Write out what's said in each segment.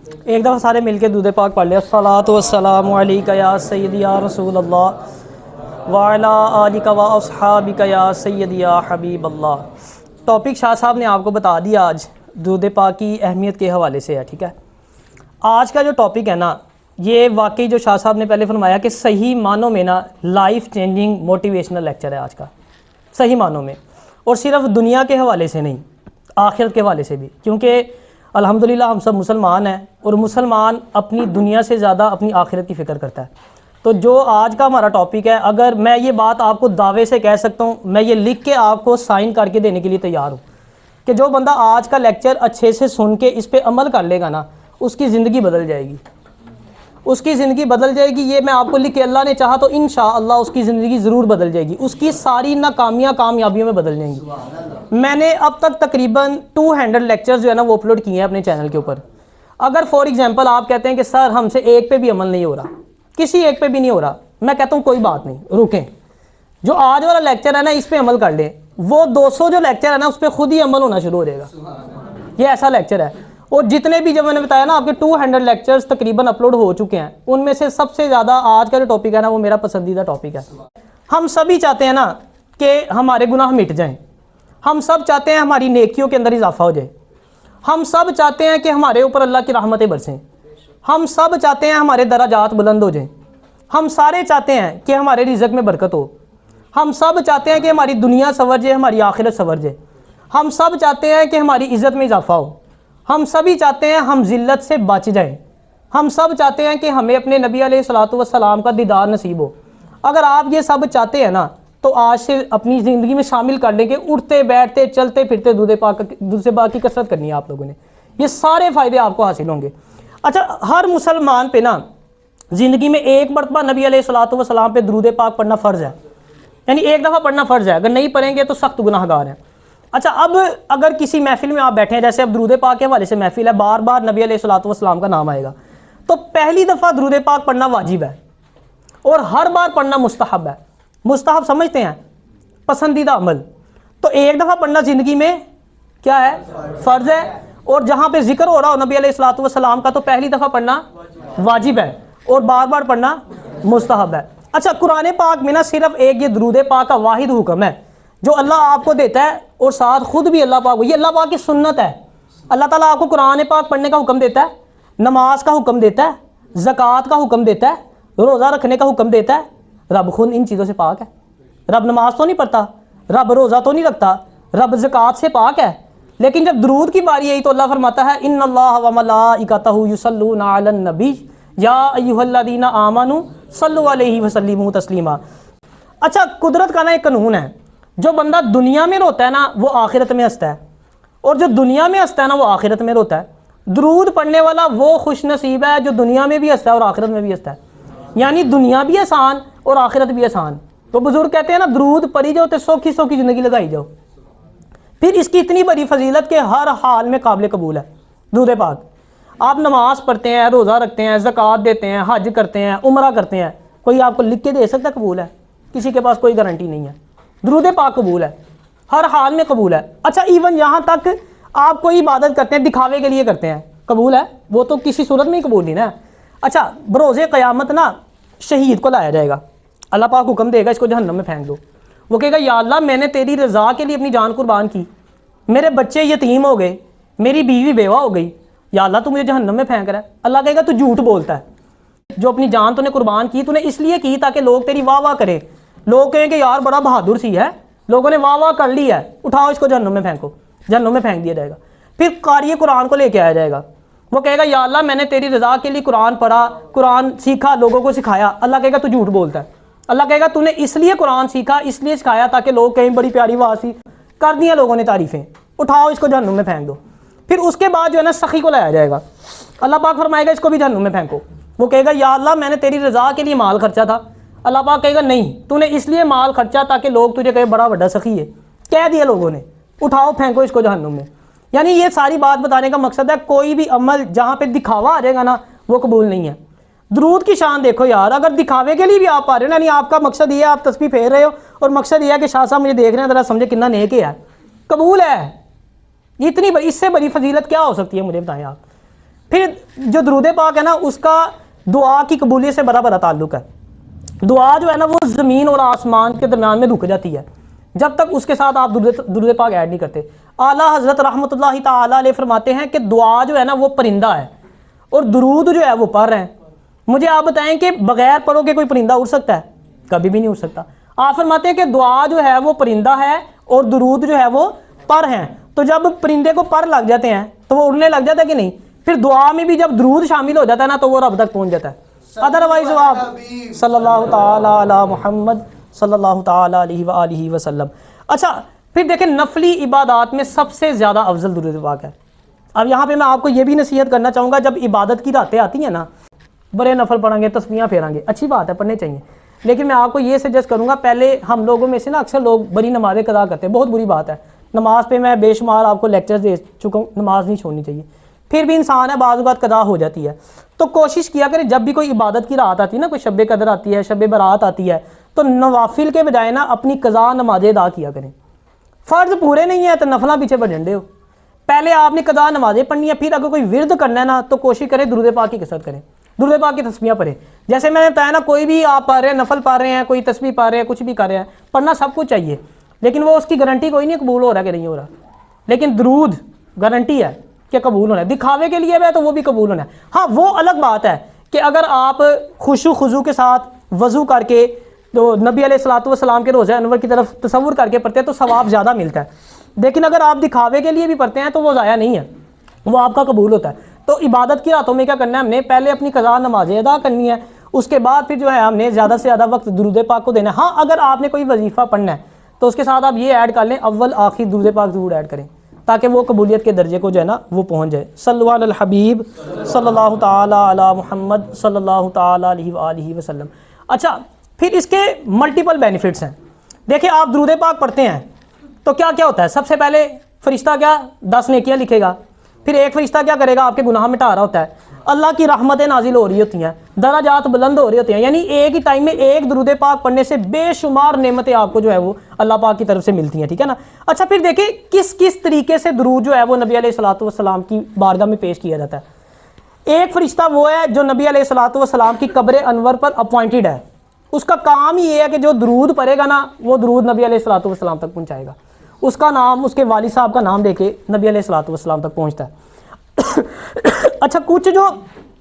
एक दफ़ा सारे मिलके दूध पाक पढ़ लिया। अस्सलातु वस्सलामु अलैका या सय्यदी या रसूल अल्लाह व अला आलिका व अस्हाबिका या सय्यदी या हबीब अल्लाह। टॉपिक शाह साहब ने आपको बता दिया आज दूध पाक की अहमियत के हवाले से है। ठीक है, आज का जो टॉपिक है ना, ये वाकई जो शाह साहब ने पहले फरमाया कि सही मानों में ना लाइफ चेंजिंग मोटिवेशनल लेक्चर है आज का, सही मानों में, और सिर्फ दुनिया के हवाले से नहीं, आखिरत के हवाले से भी। क्योंकि अल्हम्दुलिल्लाह हम सब मुसलमान हैं और मुसलमान अपनी दुनिया से ज़्यादा अपनी आखिरत की फ़िक्र करता है। तो जो आज का हमारा टॉपिक है, अगर मैं ये बात आपको दावे से कह सकता हूँ, मैं ये लिख के आपको साइन करके देने के लिए तैयार हूँ कि जो बंदा आज का लेक्चर अच्छे से सुन के इस पर अमल कर लेगा ना, उसकी ज़िंदगी बदल जाएगी, उसकी ज़िंदगी बदल जाएगी। ये मैं आपको लिख के, अल्लाह ने चाहा तो इंशाअल्लाह उसकी ज़िंदगी ज़रूर बदल जाएगी, उसकी सारी नाकामियाँ कामयाबियों में बदल जाएंगी। मैंने अब तक तकरीबन 200 लेक्चर्स जो है ना वो अपलोड किए हैं अपने चैनल के ऊपर। अगर फॉर एग्जांपल आप कहते हैं कि सर हमसे एक पे भी अमल नहीं हो रहा, किसी एक पे भी नहीं हो रहा, मैं कहता हूँ कोई बात नहीं, रुकें, जो आज वाला लेक्चर है ना इस पर अमल कर लें, वो 200 जो लेक्चर है ना उस पर खुद ही अमल होना शुरू हो जाएगा। ये ऐसा लेक्चर है। और जितने भी, जब मैंने बताया ना आपके 200 लेक्चर्स तकरीबन अपलोड हो चुके हैं, उनमें से सबसे ज़्यादा आज का जो टॉपिक है ना वो मेरा पसंदीदा टॉपिक है। हम सभी चाहते हैं ना कि हमारे गुनाह मिट जाएं, हम सब चाहते हैं हमारी नेकियों के अंदर इजाफा हो जाए, हम सब चाहते हैं कि हमारे ऊपर अल्लाह की रहमतें बरसें, हम सब चाहते हैं हमारे दराजात बुलंद हो जाएं, हम सारे चाहते हैं कि हमारे रिज़्क़ में बरकत हो, हम सब चाहते हैं कि हमारी दुनिया संवर जाए, हमारी आखिरत संवर जाए, हम सब चाहते हैं कि हमारी इज़्ज़त में इजाफा हो, हम सभी चाहते हैं हम ज़िल्लत से बच जाएं, हम सब चाहते हैं कि हमें अपने नबी अलैहिस्सलातु वस्सलाम का दीदार नसीब हो। अगर आप ये सब चाहते हैं ना तो आज से अपनी ज़िंदगी में शामिल कर लेंगे, उठते बैठते चलते फिरते दूध से पाक की कसरत करनी है आप लोगों ने, ये सारे फ़ायदे आपको हासिल होंगे। अच्छा, हर मुसलमान पे ना ज़िंदगी में एक मरतबा नबी अलैहिस्सलातु वस्सलाम पे दुरूद पाक पढ़ना फ़र्ज़ है, यानी एक दफ़ा पढ़ना फ़र्ज़ है, अगर नहीं पढ़ेंगे तो सख्त गुनाहगार हैं। अच्छा, अब अगर किसी महफिल में आप बैठे हैं, जैसे अब दुरूद पाक के हवाले से महफिल है, बार बार नबी अलैहिस्सलातु वस्सलाम का नाम आएगा, तो पहली दफ़ा दुरूद पाक पढ़ना वाजिब है और हर बार पढ़ना मुस्तहब है। मुस्तहब समझते हैं, पसंदीदा अमल। तो एक दफ़ा पढ़ना ज़िंदगी में क्या है, फ़र्ज़ है, और जहाँ पे जिक्र हो रहा हो नबी अलैहिस्सलातु वस्सलाम का तो पहली दफ़ा पढ़ना वाजिब है और बार बार पढ़ना मुस्तहब है। अच्छा, कुरान पाक में ना सिर्फ एक ये दुरूद पाक का वाहिद हुक्म है जो अल्लाह आपको देता है, और साथ खुद भी अल्लाह पाक, ये अल्लाह पाक की सुन्नत है। अल्लाह ताला आपको कुरान पाक पढ़ने का हुक्म देता है, नमाज का हुक्म देता है, ज़कात का हुक्म देता है, रोज़ा रखने का हुक्म देता है। रब खुद इन चीज़ों से पाक है। रब नमाज तो नहीं पढ़ता, रब रोज़ा तो नहीं रखता, रब ज़कात से पाक है। लेकिन जब दुरूद की बारी आई तो अल्लाह फरमाता है इन्नल्लाह व मलाइकतहु युसल्लूना अलन नबी या अय्युहल्लज़ीना आमनू सल्लु अलैहि व सल्लिमू तस्लीमा। अच्छा, कुदरत का ना एक कानून है, जो बंदा दुनिया में रोता है ना वो आखिरत में हंसता है, और जो दुनिया में हंसता है ना वो आखिरत में रोता है। दुरूद पढ़ने वाला वो खुश नसीब है जो दुनिया में भी हंसता है और आखिरत में भी हंसता है, यानी दुनिया भी आसान और आखिरत भी आसान। तो बुजुर्ग कहते हैं ना, दुरूद पढ़ी जाओ तो सौखी सौखी ज़िंदगी लगाई जाओ। फिर इसकी इतनी बड़ी फजीलत के हर हाल में काबिल कबूल है दुरूद पाक। आप नमाज पढ़ते हैं, रोज़ा रखते हैं, ज़कात देते हैं, हज करते हैं, उम्रा करते हैं, कोई आपको लिख के दे सकता कबूल है? किसी के पास कोई गारंटी नहीं है। दुरूद पाक कबूल है, हर हाल में कबूल है। अच्छा, इवन यहाँ तक आप कोई इबादत करते हैं दिखावे के लिए करते हैं, कबूल है? वो तो किसी सूरत में ही कबूल नहीं ना। अच्छा, बरोज़े क़यामत ना शहीद को लाया जाएगा, अल्लाह पाक हुक्म देगा इसको जहन्नम में फेंक दो। वो कहेगा या अल्लाह मैंने तेरी रज़ा के लिए अपनी जान कुर्बान की, मेरे बच्चे यतीम हो गए, मेरी बीवी बेवा हो गई, या अल्लाह तू मुझे जहन्नम में फेंक रहा है। अल्लाह कहेगा तू झूठ बोलता है, जो अपनी जान तूने कुर्बान की तूने इसलिए की ताकि लोग तेरी वाह वाह करें, लोग कहेंगे यार बड़ा बहादुर सी है, लोगों ने वाह वाह कर ली है, उठाओ इसको जहन्नम में फेंको। जहन्नम में फेंक दिया जाएगा। फिर कारी कुरान को लेके आया जाएगा, वो कहेगा या अल्लाह मैंने तेरी रज़ा के लिए कुरान पढ़ा, कुरान सीखा, लोगों को सिखाया। अल्लाह कहेगा तू झूठ बोलता है। अल्लाह कहेगा तूने इसलिए कुरान सीखा, इसलिए सिखाया ताकि लोग कहीं बड़ी प्यारी वासी कर दिया लोगों ने तारीफ़ें, उठाओ इसको जहन्नम में फेंक दो। फिर उसके बाद जो है ना सखी को लाया जाएगा, अल्लाह पाक फरमाएगा इसको भी जहन्नम में फेंको। वो कहेगा या अल्लाह मैंने तेरी रज़ा के लिए माल खर्चा था। अल्लाह पाक कहेगा नहीं, तूने इसलिए माल खर्चा ताकि लोग तुझे कहे बड़ा बड़ा सखी है, कह दिया लोगों ने, उठाओ फेंको इसको जहन्नुम में। यानी ये सारी बात बताने का मकसद है कोई भी अमल जहाँ पे दिखावा आ जाएगा ना वो कबूल नहीं है। दुरूद की शान देखो यार, अगर दिखावे के लिए भी आप आ रहे हो ना, यानी आपका मकसद ये है आप तस्बीह फेर रहे हो और मकसद ये है कि शाह साहब मुझे देख रहे हैं, ज़रा समझे कितना नेक है, कबूल है। इतनी बड़ी, इससे बड़ी फजीलत क्या हो सकती है मुझे बताएं आप। फिर जो दुरूद पाक है ना, उसका दुआ की कबूलियत से बड़ा बड़ा ताल्लुक है। दुआ जो है ना वो ज़मीन और आसमान के दरमियान में रुक जाती है जब तक उसके साथ आप दुरूद पाक ऐड नहीं करते। आला हज़रत रहमतुल्लाहि ताला अलैह फरमाते हैं कि दुआ जो है ना वो परिंदा है और दुरूद जो है वो पर है। मुझे आप बताएं कि बगैर परों के कोई परिंदा उड़ सकता है? कभी भी नहीं उड़ सकता। आप फरमाते हैं कि दुआ जो है वो परिंदा है और दुरूद जो है वो पर हैं। तो जब परिंदे को पर लग जाते हैं तो वो उड़ने लग जाता है कि नहीं? फिर दुआ में भी जब दुरूद शामिल हो जाता है ना तो वो रब तक पहुंच जाता है। अदरवाइज आप सल्लल्लाहु ताला अला मुहम्मद सल्लल्लाहु ताला अलैहि वसल्लम। अच्छा, फिर देखें नफली इबादत में सबसे ज़्यादा अफजल दुरूद पाक है। अब यहाँ पे मैं आपको ये भी नसीहत करना चाहूँगा, जब इबादत की रातें आती हैं ना, बड़े नफल पढ़ेंगे, तस्बीहां फेरेंगे, अच्छी बात है, पढ़ने चाहिए, लेकिन मैं आपको ये सजेस्ट करूँगा, पहले हम लोगों में से ना अक्सर लोग बड़ी नमाज़ें कदा करते हैं, बहुत बुरी बात है। नमाज पे मैं बेशुमार आपको लेक्चर्स दे चुका हूँ, नमाज नहीं छोड़नी चाहिए, फिर भी इंसान है बाज़ औक़ात कदा हो जाती है। तो कोशिश किया करें जब भी कोई इबादत की रात आती है ना, कोई शब कदर आती है, शब बारात आती है, तो नवाफिल के बजाय ना अपनी कज़ा नमाज़ें अदा किया करें। फ़र्ज़ पूरे नहीं है तो नफला पीछे बढ़ हो। पहले आपने कदा नमाज़ें पढ़नी है, फिर अगर कोई विरद करना है ना तो कोशिश करें दुरूद पाक की कसरत करें, दुरूद पाक की तस्बीहां पढ़ें। जैसे मैंने बताया ना, कोई भी आप पढ़ रहे हैं, नफल पढ़ रहे हैं, कोई तस्बीह पढ़ रहे हैं, कुछ भी कर रहे हैं, पढ़ना सब कुछ चाहिए, लेकिन वो उसकी गारंटी कोई नहीं कबूल हो रहा कि नहीं हो रहा। लेकिन दुरूद गारंटी है कि कबूल होना है। दिखावे के लिए है तो वो भी कबूल होना है। हाँ, वो अलग बात है कि अगर आप खुशू खुजू के साथ वज़ू करके तो नबी अलैहिस्सलातु वस्सलाम के रोज़े अनवर की तरफ तसव्वुर करके पढ़ते हैं तो सवाब ज़्यादा मिलता है। लेकिन अगर आप दिखावे के लिए भी पढ़ते हैं तो वो ज़ाया नहीं है, वो आपका कबूल होता है। तो इबादत की रातों में क्या करना है, हमने पहले अपनी कज़ा नमाज़ें अदा करनी है, उसके बाद फिर जो है हमने ज़्यादा से ज़्यादा वक्त दुरूद पाक को देना है। हाँ, अगर आपने कोई वजीफ़ा पढ़ना है तो उसके साथ आप ये ऐड कर लें, अव्वल आखिर दुरूद पाक ज़रूर ऐड करें, ताकि वो कबूलियत के दर्जे को जो है ना वो पहुँच जाए। सल्लल्लाहु अलल हबीब सल्लल्लाहु ताला अला मुहम्मद सल्लल्लाहु ताला अलैहि वसल्लम। अच्छा, फिर इसके मल्टीपल बेनिफिट्स हैं। देखिए, आप दुरूद पाक पढ़ते हैं तो क्या क्या होता है? सबसे पहले फरिश्ता क्या 10 नेकियां लिखेगा, फिर एक फरिश्ता क्या करेगा, आपके गुनाह मिटा रहा होता है, अल्लाह की रहमतें नाजिल हो रही होती हैं, दराजात बुलंद हो रही होती हैं। यानी एक ही टाइम में एक दुरूद पाक पढ़ने से बेशुमार नेमतें आपको जो है वो अल्लाह पाक की तरफ से मिलती हैं, ठीक है ना। अच्छा, फिर देखिए किस किस तरीके से दुरूद जो है वो नबी अलैहिस्सलातु वस्सलाम की बारगाह में पेश किया जाता है। एक फरिश्ता वो है जो नबी अलैहिस्सलातु वस्सलाम की कब्र अनवर पर अपॉइंटेड है, उसका काम ही ये है कि जो दुरूद पढ़ेगा ना वो दुरूद नबी अलैहिस्सलातु वस्सलाम तक पहुँचाएगा। उसका नाम उसके वालिद साहब का नाम लेके नबी अलैहिस्सलातु वस्सलाम तक पहुँचता है। अच्छा, कुछ जो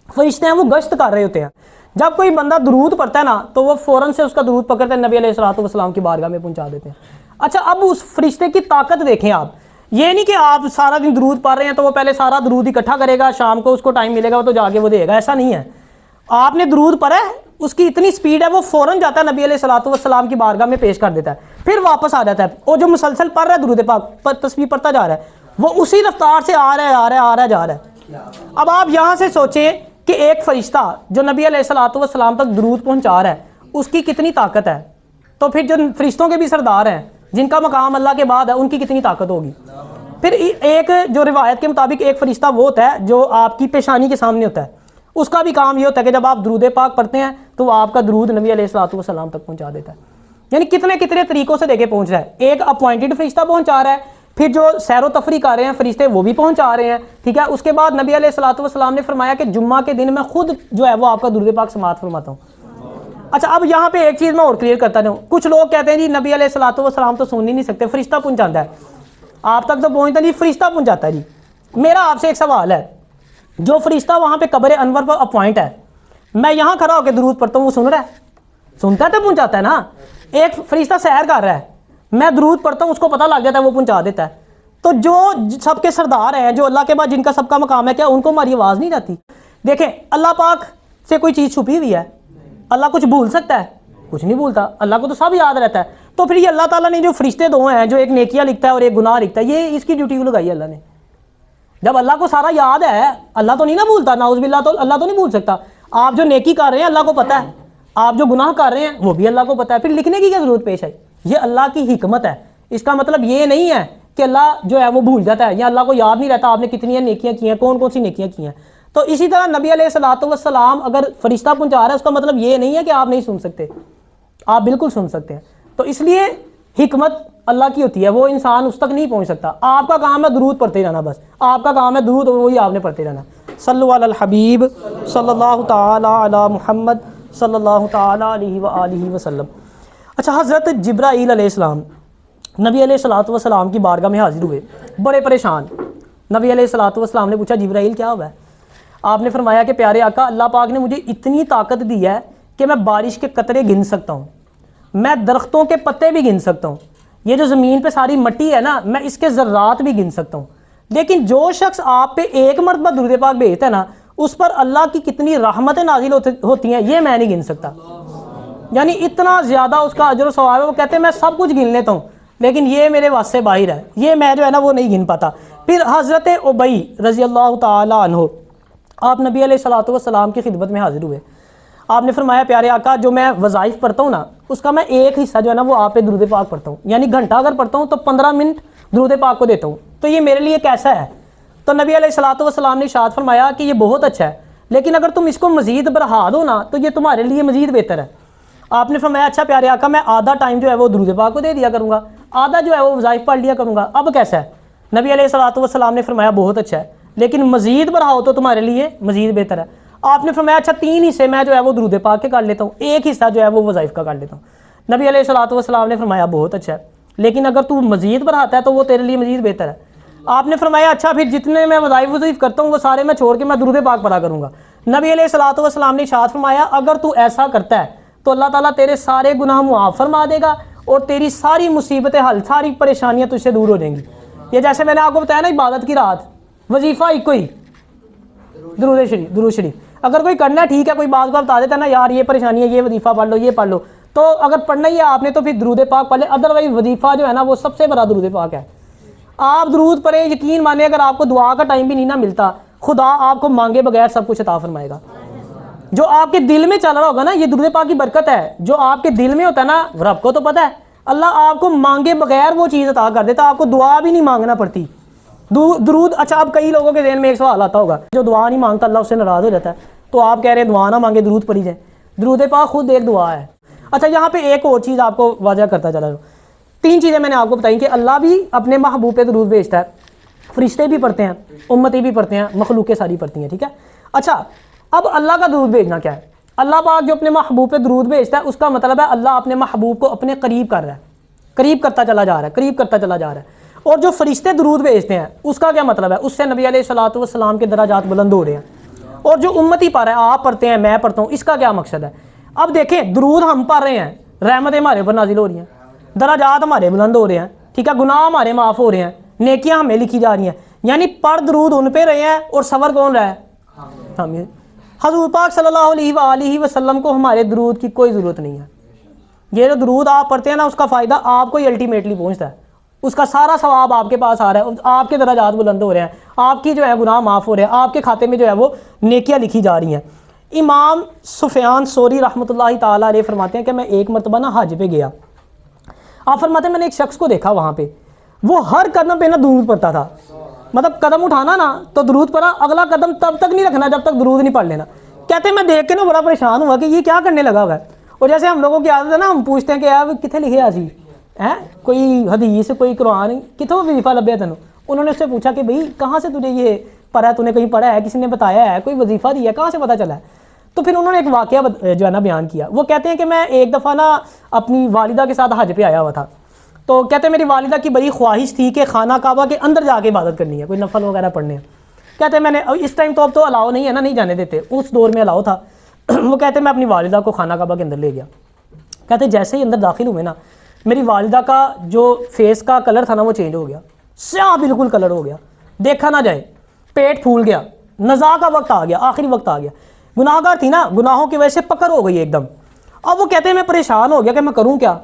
फरिश्ते हैं वो गश्त कर रहे होते हैं, जब कोई बंदा दुरूद पढ़ता है ना तो वो फ़ौरन से उसका दुरूद पकड़ते हैं, नबी अलैहिस्सलातु वस्सलाम की बारगाह में पहुँचा देते हैं। अच्छा, अब उस फरिश्ते की ताकत देखें आप, ये नहीं कि आप सारा दिन दुरूद पढ़ रहे हैं तो वो पहले सारा दुरूद इकट्ठा करेगा, शाम को उसको टाइम मिलेगा वो तो जाके वो देगा, ऐसा नहीं है। आपने दुरूद पढ़ा है, उसकी इतनी स्पीड है वो फ़ौरन जाता है नबी अलैहिस्सलातु वस्सलाम की बारगाह में पेश कर देता है, फिर वापस आ जाता है। और जो मुसलसल पढ़ रहा है दुरूद पाक पर तस्बीह पढ़ता जा रहा है, वो उसी रफ्तार से आ रहा है जा रहा है। अब आप यहाँ से सोचें कि एक फरिश्ता जो नबी अलैहिस्सलातु वस्सलाम तक दुरूद पहुँचा रहा है उसकी कितनी ताकत है, तो फिर जो फरिश्तों के भी सरदार हैं जिनका मकाम अल्लाह के बाद है उनकी कितनी ताकत होगी। फिर एक जो रिवायत के मुताबिक एक फरिश्ता वो होता है जो आपकी पेशानी के सामने होता है, उसका भी काम ये होता है कि जब आप दुरूद पाक पढ़ते हैं तो आपका दुरूद नबी अलैहिस्सलातु वस्सलाम तक पहुंचा देता है। यानी कितने कितने तरीकों से देके पहुंच रहा है। एक अपॉइंटेड फरिश्ता पहुंचा रहा है, फिर जो सैरो तफरी कर रहे हैं फरिश्ते वो भी पहुंचा रहे हैं, ठीक है। उसके बाद नबी अलैहिस्सलातु वस्सलाम ने फरमाया कि जुम्मा के दिन मैं खुद जो है वो आपका दुरूद पाक समाअत फरमाता हूँ। अच्छा, अब यहाँ पे एक चीज़ मैं और क्लियर करता हूँ। कुछ लोग कहते हैं जी नबी अलैहिस्सलातु वस्सलाम तो सुन ही नहीं सकते, फरिश्ता पहुँचाता है, आप तक तो पहुँचता नहीं, फरिश्ता पहुँचाता है जी। मेरा आपसे एक सवाल है, जो फरिश्ता वहाँ पे कब्र अनवर पर अपॉइंट है, मैं यहाँ खड़ा होकर दुरूद पढ़ता हूँ, वो सुन रहा है? सुनता है तो पहुँचाता है ना। एक फरिश्ता सैर कर रहा है, मैं दुरूद पढ़ता हूँ, उसको पता लग जाता है, वो पहुँचा देता है। तो जो सबके सरदार हैं, जो अल्लाह के बाद जिनका सबका मकाम है, क्या उनको हमारी आवाज़ नहीं जाती? देखें, अल्लाह पाक से कोई चीज़ छुपी हुई है? अल्लाह कुछ भूल सकता है? कुछ नहीं भूलता, अल्लाह को तो सब याद रहता है। तो फिर ये अल्लाह ताला ने जो फरिश्ते दो हैं, जो एक नेकियां लिखता है और एक गुनाह लिखता है, ये इसकी ड्यूटी क्यों लगाई अल्लाह ने? जब अल्लाह को सारा याद है, अल्लाह तो नहीं ना भूलता, नाउज़ुबिल्लाह, तो अल्लाह तो नहीं भूल सकता। आप जो नेकी कर रहे हैं अल्लाह को पता है, आप जो गुनाह कर रहे हैं वो भी अल्लाह को पता है, फिर लिखने की क्या जरूरत पेश आई? ये अल्लाह की हिकमत है। इसका मतलब ये नहीं है कि अल्लाह जो है वो भूल जाता है या अल्लाह को याद नहीं रहता आपने कितनी नेकियां की हैं, कौन कौन सी नेकियां की हैं। तो इसी तरह नबी अलैहिस्सलातु वस्सलाम अगर फरिश्ता पहुंचा रहा है, उसका मतलब ये नहीं है कि आप नहीं सुन सकते, आप बिल्कुल सुन सकते हैं। तो इसलिए हिकमत अल्लाह की होती है, वो इंसान उस तक नहीं पहुँच सकता। आपका काम है दुरूद पढ़ते रहना, बस आपका काम है दुरूद, वही आपने पढ़ते रहना। सल्लु अलल हबीब सल्लल्लाहु ताला अला मुहम्मद सल्लल्लाहु ताला अलैहि व आलिहि वसल्लम। अच्छा, हज़रत जिब्राईल अलैहिस्सलाम नबी अलैहिस्सलातु वस्सलाम की बारगाह में हाजिर हुए, बड़े परेशान। नबी अलैहिस्सलातु वस्सलाम ने पूछा, जिब्राईल क्या हुआ है? आपने फरमाया कि प्यारे आका, अल्लाह पाक ने मुझे इतनी ताकत दी है कि मैं बारिश के कतरे गिन सकता हूँ, मैं दरख्तों के पत्ते भी गिन सकता हूँ, ये जो ज़मीन पे सारी मट्टी है ना, मैं इसके ज़र्रात भी गिन सकता हूँ। लेकिन जो शख्स आप पे एक मरतबा दुरूद पाक भेजता है ना, उस पर अल्लाह की कितनी रहमतें नाजिल होती हैं, ये मैं नहीं गिन सकता। यानी इतना ज़्यादा उसका अजर सवाब है। वो कहते हैं मैं सब कुछ गिन लेता हूँ, लेकिन ये मेरे वास्ते से बाहर है, ये मैं जो है ना वो नहीं गिन पाता। फिर हज़रत उबई रज़ी अल्लाह ताला अन्हु, आप नबी अलैहिस्सलातु वस्सलाम की खिदमत में हाजिर हुए। आपने फरमाया, प्यारे आका, जो मैं वज़ाइफ पढ़ता हूँ ना, उसका मैं एक हिस्सा जो है ना वो आप पे दुरूद पाक पढ़ता हूँ। यानी घंटा अगर पढ़ता हूँ तो 15 मिनट दुरूद पाक को देता हूँ, तो ये मेरे लिए कैसा है? तो नबी अलैहिस्सलातु वस्सलाम ने इरशाद फरमाया कि ये बहुत अच्छा है, लेकिन अगर तुम इसको मज़ीद बढ़ा दो ना तो ये तुम्हारे लिए मज़ीद बेहतर है। आपने फरमाया, अच्छा प्यारे आका, मैं आधा टाइम जो है वो दुरूद पाक को दे दिया करूँगा, आधा जो है वो वज़ाइफ पढ़ लिया करूँगा, अब कैसा है? नबी अलैहिस्सलातु वस्सलाम ने फरमाया, बहुत अच्छा है, लेकिन मज़ीद बढ़ाओ तो तुम्हारे लिए मज़ीद बेहतर है। आपने फरमाया, अच्छा 3 हिस्से मैं जो है वो दुरूद पाक के कर लेता हूँ, एक हिस्सा जो है वो वज़ाइफ का कर लेता हूँ। नबी अलैहिस्सलातु वस्सलाम ने फरमाया, बहुत अच्छा है, लेकिन अगर तू मज़ीद बढ़ाता है तो वो तेरे लिए मज़ीद बेहतर है। आपने फरमाया, अच्छा फिर जितने मैं वज़ाइफ करता हूँ वो सारे मैं छोड़ के मैं दुरूद पाक पढ़ा करूँगा। नबी अलैहिस्सलातु वस्सलाम ने इरशाद फरमाया, अगर तू ऐसा करता है तो अल्लाह ताला तेरे सारे गुनाह मुआफ़ फरमा देगा और तेरी सारी मुसीबतें हल, सारी परेशानियाँ तुझसे दूर हो जाएंगी। ये जैसे मैंने आपको बताया ना, इबादत की रात, वजीफ़ा एक ही दुरूद शरीफ। अगर कोई करना है ठीक है, कोई बात बता देता है ना, यार ये परेशानी है, ये वजीफ़ा पढ़ लो, ये पढ़ लो, तो अगर पढ़ना ही है आपने तो फिर दुरूद पाक पढ़ ले। अदरवाइज वजीफ़ा जो है ना वो सबसे बड़ा दुरूद पाक है। आप दुरूद पढ़े, यकीन माने अगर आपको दुआ का टाइम भी नहीं ना मिलता, खुदा आपको मांगे बगैर सब कुछ अता फरमाएगा। जो आपके दिल में चल रहा होगा ना, ये दुरूद पाक की बरकत है। जो आपके दिल में होता है ना, रब को तो पता है, अल्लाह आपको मांगे बगैर वो चीज़ अता कर देता, आपको दुआ भी नहीं मांगना पड़ती। दुरूद, अच्छा अब कई लोगों के ज़हन में एक सवाल आता होगा, जो दुआ नहीं मांगता अल्लाह उससे नाराज़ हो जाता है, तो आप कह रहे हैं दुआ ना मांगे, दुरूद पढ़ी जाए। दुरूद पाक खुद एक दुआ है। अच्छा, यहाँ पे एक और चीज़ आपको वाज़ह करता चला जाऊँ। 3 चीज़ें मैंने आपको बताई कि अल्लाह भी अपने महबूब पे दुरूद भेजता है, फरिश्ते भी पढ़ते हैं, उम्मती भी पढ़ते हैं, मखलूक़ें सारी पढ़ती हैं, ठीक है। अच्छा, अब अल्लाह का दुरूद भेजना क्या है? अल्लाह पाक जो अपने महबूब पे दुरूद भेजता है, उसका मतलब है अल्लाह अपने महबूब को अपने करीब कर रहा है, करीब करता चला जा रहा है, करीब करता चला जा रहा है। और जो फरिश्ते दुरूद भेजते हैं, उसका क्या मतलब है? उससे नबी अलैहिस्सलातु वस्सलाम के दराजात बुलंद हो रहे हैं। और जो उम्मती पढ़ रहा है, आप पढ़ते हैं, मैं पढ़ता हूँ, इसका क्या मकसद है? अब देखें, दुरूद हम पढ़ रहे हैं, रहमतें हमारे ऊपर नाजिल हो रही हैं, दराजात हमारे बुलंद हो रहे हैं, ठीक है, गुनाह हमारे माफ़ हो रहे हैं, नेकियां हमें लिखी जा रही हैं। यानी पढ़ दुरूद उन पे रहे हैं और सवर कौन रहा है? हम। हज़रत पाक सल्लल्लाहु अलैहि वसल्लम को हमारे दुरूद की कोई ज़रूरत नहीं है। ये जो दुरूद आप पढ़ते हैं ना, उसका फ़ायदा आपको ही अल्टीमेटली पहुँचता है, उसका सारा सवाब आपके पास आ रहा है, आपके दराजात बुलंद हो रहे हैं, आपकी जो है गुनाह माफ़ हो रहे हैं, आपके खाते में जो है वो नेकियां लिखी जा रही हैं। इमाम सुफियान सौरी रहमतुल्लाहि ताला अलैह फरमाते हैं कि मैं एक मरतबा ना हज पे गया। आप फरमाते हैं मैंने एक शख्स को देखा वहाँ पे, वो हर कदम पे ना दुरूद पढ़ता था। मतलब कदम उठाना ना तो दुरूद पढ़ा, अगला कदम तब तक नहीं रखना जब तक दुरूद नहीं पढ़ लेना। कहते हैं मैं देख के ना बड़ा परेशान हुआ कि ये क्या करने लगा हुआ है। और जैसे हम लोगों की आदत है ना, हम पूछते हैं कि यार कितने लिखे आसी है, कोई हदीस कोई कुरान कितों वजीफा लभ्या तेन। उन्होंने उससे पूछा कि भाई कहाँ से तुझे ये पढ़ा है, तूने कहीं पढ़ा है, किसी ने बताया है, कोई वजीफ़ा दिया है, कहाँ से पता चला है? तो फिर उन्होंने एक वाक़या जो है ना बयान किया। वो कहते हैं कि मैं एक दफ़ा ना अपनी वालिदा के साथ हज पे आया हुआ था। तो कहते हैं मेरी वालिदा की बड़ी ख्वाहिश थी कि खाना काबा के अंदर जाके इबादत करनी है, कोई नफल वगैरह पढ़ने हैं। कहते हैं मैंने, इस टाइम तो अब तो अलाउ नहीं है ना, नहीं जाने देते, उस दौर में अलाउ था। वो कहते हैं मैं अपनी वालिदा को खाना काबा के अंदर ले गया। कहते जैसे ही अंदर दाखिल हुए ना, मेरी वालिदा का जो फेस का कलर था ना वो चेंज हो गया, स्याह बिल्कुल कलर हो गया, देखा ना जाए, पेट फूल गया, नज़ा का वक्त आ गया, आखिरी वक्त आ गया। गुनाहगार थी ना, गुनाहों की वजह से पकड़ हो गई एकदम। अब वो कहते हैं मैं परेशान हो गया कि मैं करूँ क्या।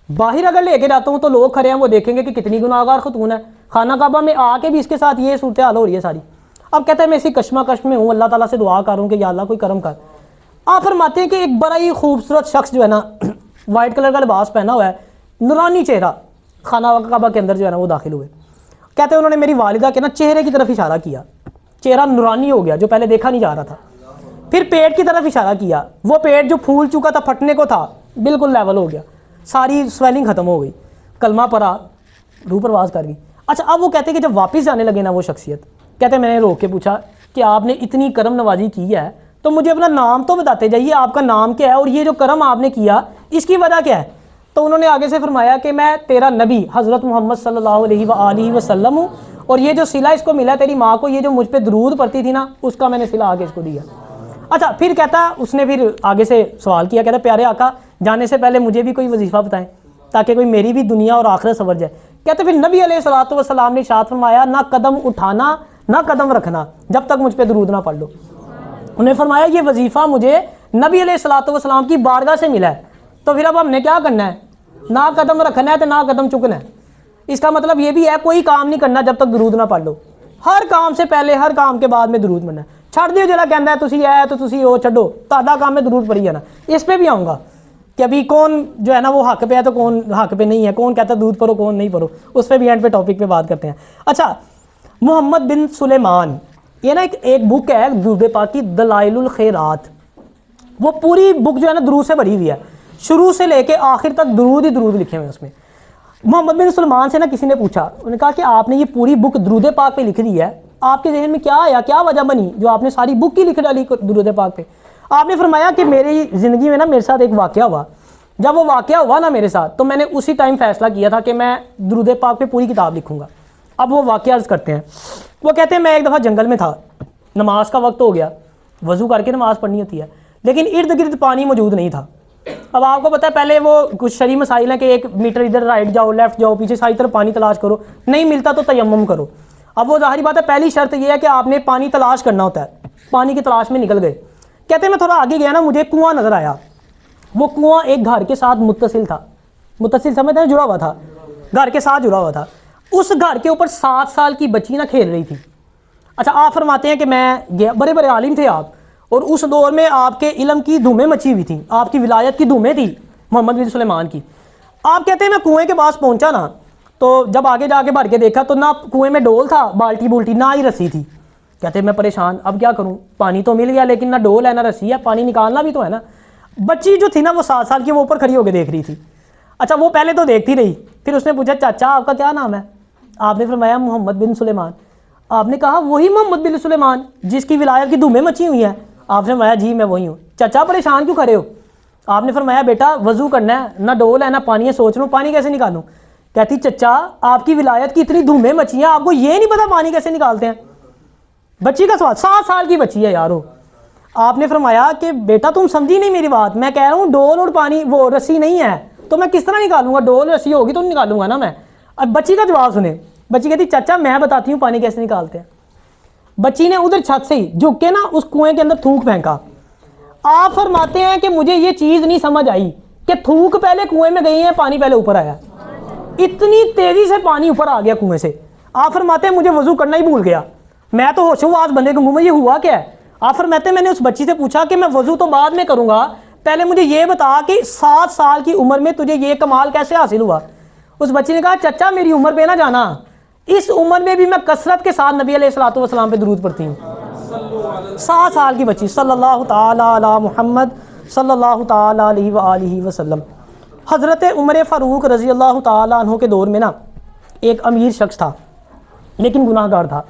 बाहर अगर लेके जाता हूँ तो लोग खड़े हैं, वो देखेंगे कि कितनी गुनाहगार खतून है, खाना काबा में आके भी इसके साथ ये सूरत हाल हो रही है सारी। अब कहते हैं मैं इसी कश्मकश में हूँ, अल्लाह ताला से दुआ करूँ कि या अल्लाह कोई करम कर। आप फरमाते हैं कि एक बड़ा ही खूबसूरत शख्स जो है ना, वाइट कलर का लिबास पहना हुआ है, नूरानी चेहरा, खाना काबा के अंदर जो है ना वो दाखिल हुए। कहते हैं उन्होंने मेरी वालिदा के ना चेहरे की तरफ इशारा किया, चेहरा नूरानी हो गया जो पहले देखा नहीं जा रहा था। फिर पेट की तरफ इशारा किया, वो पेट जो फूल चुका था, फटने को था, बिल्कुल लेवल हो गया, सारी स्वेलिंग ख़त्म हो गई। कलमा पढ़ा, रूह परवाज कर गई। अच्छा, अब वो कहते हैं कि जब वापस जाने लगे ना वो शख्सियत, कहते मैंने रोक के पूछा कि आपने इतनी करम नवाजी की है तो मुझे अपना नाम तो बताते जाइए, आपका नाम क्या है और ये जो करम आपने किया इसकी वजह क्या है। तो उन्होंने आगे से फरमाया कि मैं तेरा नबी हज़रत मोहम्मद सल्लल्लाहु अलैहि वसल्लम हूँ, और ये जो सिला इसको मिला तेरी माँ को, ये जो मुझ पर दरूद पड़ती थी ना, उसका मैंने सिला आगे इसको दिया। अच्छा, फिर कहता, उसने फिर आगे से सवाल किया, कहता प्यारे आका जाने से पहले मुझे भी कोई वजीफ़ा बताएं ताकि कोई मेरी भी दुनिया और आखिरत सवर जाए। कहते फिर नबी अलैहिस्सलातु वस्सलाम ने इरशाद फरमाया, ना कदम उठाना ना कदम रखना जब तक मुझ पर दरूद ना पढ़ लो। उन्हें फरमाया ये वजीफ़ा मुझे नबी अलैहिस्सलातु वस्सलाम की बारगाह से मिला है, तो फिर अब हमने क्या करना है, ना कदम रखना है तो ना कदम चुकना है। इसका मतलब ये भी है कोई काम नहीं करना जब तक दरूद ना पढ़ लो, हर काम से पहले हर काम के बाद में दरूद पढ़ना है। छड़ दियो जरा कहता है तुसी है तो तुसी वो छड्डो, तादा काम में दरूद पढ़ी है ना। इस पर भी आऊँगा कि अभी कौन जो है ना वो हक पे है तो कौन हक पे नहीं है, कौन कहता है दूध पढ़ो कौन नहीं पढ़ो, उस पर भी एंड पे टॉपिक पे बात करते हैं। अच्छा, मोहम्मद बिन सुलेमान, ये ना एक बुक है दुरूद पाक की, दलाइलुल खैरात। वो पूरी बुक जो है ना दरूद से भरी हुई है, शुरू से लेके आखिर तक दरूद ही दरूद लिखे हुए हैं उसमें। मोहम्मद बिन सुलेमान से ना किसी ने पूछा, उन्होंने कहा कि आपने ये पूरी बुक दरूद पाक पे लिख दी है, आपके जहन में क्या आया, क्या वजह बनी जो आपने सारी बुक ही लिख डाली दरूद पाक पे। आपने फरमाया कि मेरी ज़िंदगी में ना मेरे साथ एक वाक़या हुआ, जब वो वाक़या हुआ ना मेरे साथ तो मैंने उसी टाइम फ़ैसला किया था कि मैं दरूद पाक पे पूरी किताब लिखूंगा। अब वो वाक़या अर्ज़ करते हैं। वो कहते हैं मैं एक दफ़ा जंगल में था, नमाज का वक्त हो गया, वज़ू करके नमाज़ पढ़नी होती है, लेकिन इर्द गिर्द पानी मौजूद नहीं था। अब आपको पता है पहले वो कुछ शरई मसाइल हैं कि 1 मीटर इधर राइट जाओ लेफ्ट जाओ पीछे सारी तरफ पानी तलाश करो, नहीं मिलता तो तयम्मुम करो। अब वो ज़ाहिर बात है पहली शर्त ये है कि आपने पानी तलाश करना होता है, पानी की तलाश में निकल गए। कहते हैं मैं थोड़ा आगे गया ना, मुझे कुआं नज़र आया। वो कुआं एक घर के साथ मुत्तसिल था, मुत्तसिल समझते हैं, जुड़ा हुआ था, घर के साथ जुड़ा हुआ था। उस घर के ऊपर 7 साल की बच्ची ना खेल रही थी। अच्छा, आप फरमाते हैं कि मैं गया, बड़े बड़े आलिम थे आप, और उस दौर में आपके इल्म की धूमें मची हुई थी, आपकी विलायत की धूमें थी मोहम्मद बिन सुलेमान की। आप कहते हैं मैं कुएं के पास पहुंचा ना, तो जब आगे जाके भर के देखा तो ना कुएं में डोल था, बाल्टी बुल्टी, ना ही रस्सी थी। कहते मैं परेशान, अब क्या करूं, पानी तो मिल गया लेकिन ना डोल है ना रस्सी है, पानी निकालना भी तो है ना। बच्ची जो थी ना वो 7 साल की, वो ऊपर खड़ी होकर देख रही थी। अच्छा, वो पहले तो देखती रही, फिर उसने पूछा चाचा आपका क्या नाम है? आपने फरमाया मोहम्मद बिन सुलेमान। आपने कहा वही मोहम्मद बिन सुलेमान जिसकी विलायत की धूमें मची हुई हैं? आपने फरमाया जी मैं वही हूँ। चाचा परेशान क्यों खड़े हो? आपने फरमाया बेटा वजू करना है, ना डोल है ना पानी है, सोच लो पानी कैसे निकालूं। कहती चचा आपकी विलायत की इतनी धूमें मची हैं, आपको ये नहीं पता पानी कैसे निकालते हैं? बच्ची का सवाल, 7 साल की बच्ची है यारो। आपने फरमाया कि बेटा तुम समझी नहीं मेरी बात, मैं कह रहा हूँ डोल और पानी वो रस्सी नहीं है तो मैं किस तरह निकालूंगा, डोल रस्सी होगी तो निकालूंगा ना मैं। अब बच्ची का जवाब सुने, बच्ची कहती चाचा मैं बताती हूँ पानी कैसे निकालते हैं। बच्ची ने उधर छत से ही झुक के ना उस कुएं के अंदर थूक फेंका। आप फरमाते हैं कि मुझे ये चीज़ नहीं समझ आई कि थूक पहले कुएं में गई है, पानी पहले ऊपर आया, इतनी तेज़ी से पानी ऊपर आ गया कुएं से। आप फरमाते हैं मुझे वजू करना ही भूल गया, मैं तो होशोवास बंदे के मुंह में, ये हुआ क्या है? आप फरमाते हैं मैंने उस बच्ची से पूछा कि मैं वजू तो बाद में करूंगा, पहले मुझे ये बता कि 7 साल की उम्र में तुझे ये कमाल कैसे हासिल हुआ? उस बच्ची ने कहा चाचा मेरी उम्र पे ना जाना, इस उम्र में भी मैं कसरत के साथ नबी अलैहिस्सलातु वस्सलाम पे दुरूद पढ़ती हूँ। 7 साल की बच्ची, सल्लल्लाहु ताला अला मुहम्मद सल्लल्लाहु ताला अलैहि वसल्लम। हज़रत उमर फ़ारूक रज़ी अल्लाह ताला अन्हु के दौर में ना एक अमीर शख्स था लेकिन गुनाहगार था।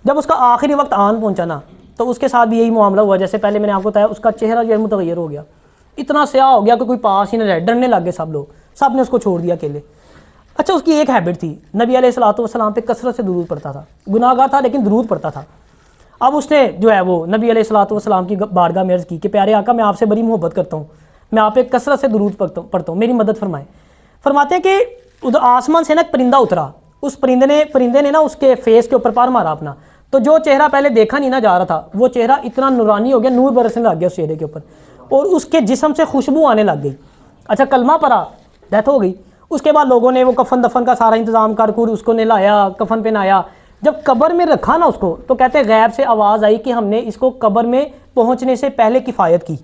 जब उसका आखिरी वक्त आन पहुंचा ना तो उसके साथ भी यही मामला हुआ जैसे पहले मैंने आपको बताया। उसका चेहरा जो है मुतगय्यर हो गया, इतना स्याह हो गया कि कोई पास ही ना रहे, डरने लग गए सब लोग, सब ने उसको छोड़ दिया अकेले। अच्छा, उसकी एक हैबिट थी, नबी अलैहिस्सलातु वस्सलाम पे कसरत से दुरूद पढ़ता था, गुनाहगार था लेकिन दुरूद पढ़ता था। अब उसने जो है वो नबी अलैहिस्सलातु वस्सलाम की बारगाह में अर्ज़ की कि प्यारे आका मैं आपसे बड़ी मोहब्बत करता हूँ, मैं आप पे कसरत से दुरूद पढ़ता हूँ, मेरी मदद फरमाएं। फरमाते हैं कि उधर आसमान से ना एक परिंदा उतरा, उस परिंदे ने ना उसके फेस के ऊपर पार मारा अपना, तो जो चेहरा पहले देखा नहीं ना जा रहा था वो चेहरा इतना नूरानी हो गया, नूर बरसने लग गया उस चेहरे के ऊपर और उसके जिस्म से खुशबू आने लग गई। अच्छा, कलमा पड़ा, डेथ हो गई। उसके बाद लोगों ने वो कफन दफन का सारा इंतज़ाम कर उसको नहलाया, कफन पहनाया। जब कब्र में रखा ना उसको तो कहते गैब से आवाज़ आई कि हमने इसको कब्र में पहुँचने से पहले किफ़ायत की,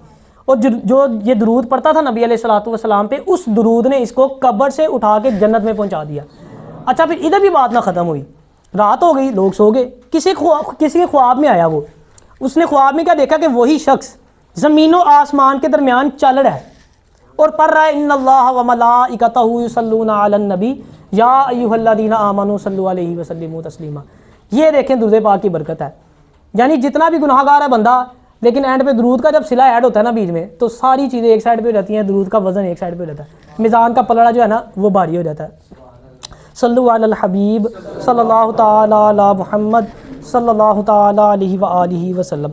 और जो ये दरूद पढ़ता था नबी अलैहिस्सलातु वस्सलाम पे, उस दरूद ने इसको कब्र से उठा के जन्नत में पहुँचा दिया। अच्छा, फिर इधर भी बात ना ख़त्म हुई, रात हो गई, लोग सो गए, किसी के ख्वाब में आया वो, उसने ख्वाब में क्या देखा कि वही शख्स ज़मीन और आसमान के दरमियान चल रहा है और पढ़ रहा है इन्नल्लाह व मलाइकतहु युसल्लूना अलन नबी या अय्युहल्लज़ीना आमनू सल्लु अलैहि वसल्लिमू तस्लीमा। ये देखें दुरूद पाक की बरकत है। यानी जितना भी गुनाहगार है बंदा, लेकिन एंड पे दुरूद का जब सिला ऐड होता है ना बीच में, तो सारी चीज़ें एक साइड पे हो जाती हैं, दुरूद का वज़न एक साइड पे हो जाता है, मीज़ान का पलड़ा जो है ना वो भारी हो जाता है। सल्लु अलल हबीब सल्लल्लाहु ताला अला मुहम्मद सल्लल्लाहु ताला अलैहि व आलिहि वसल्लम।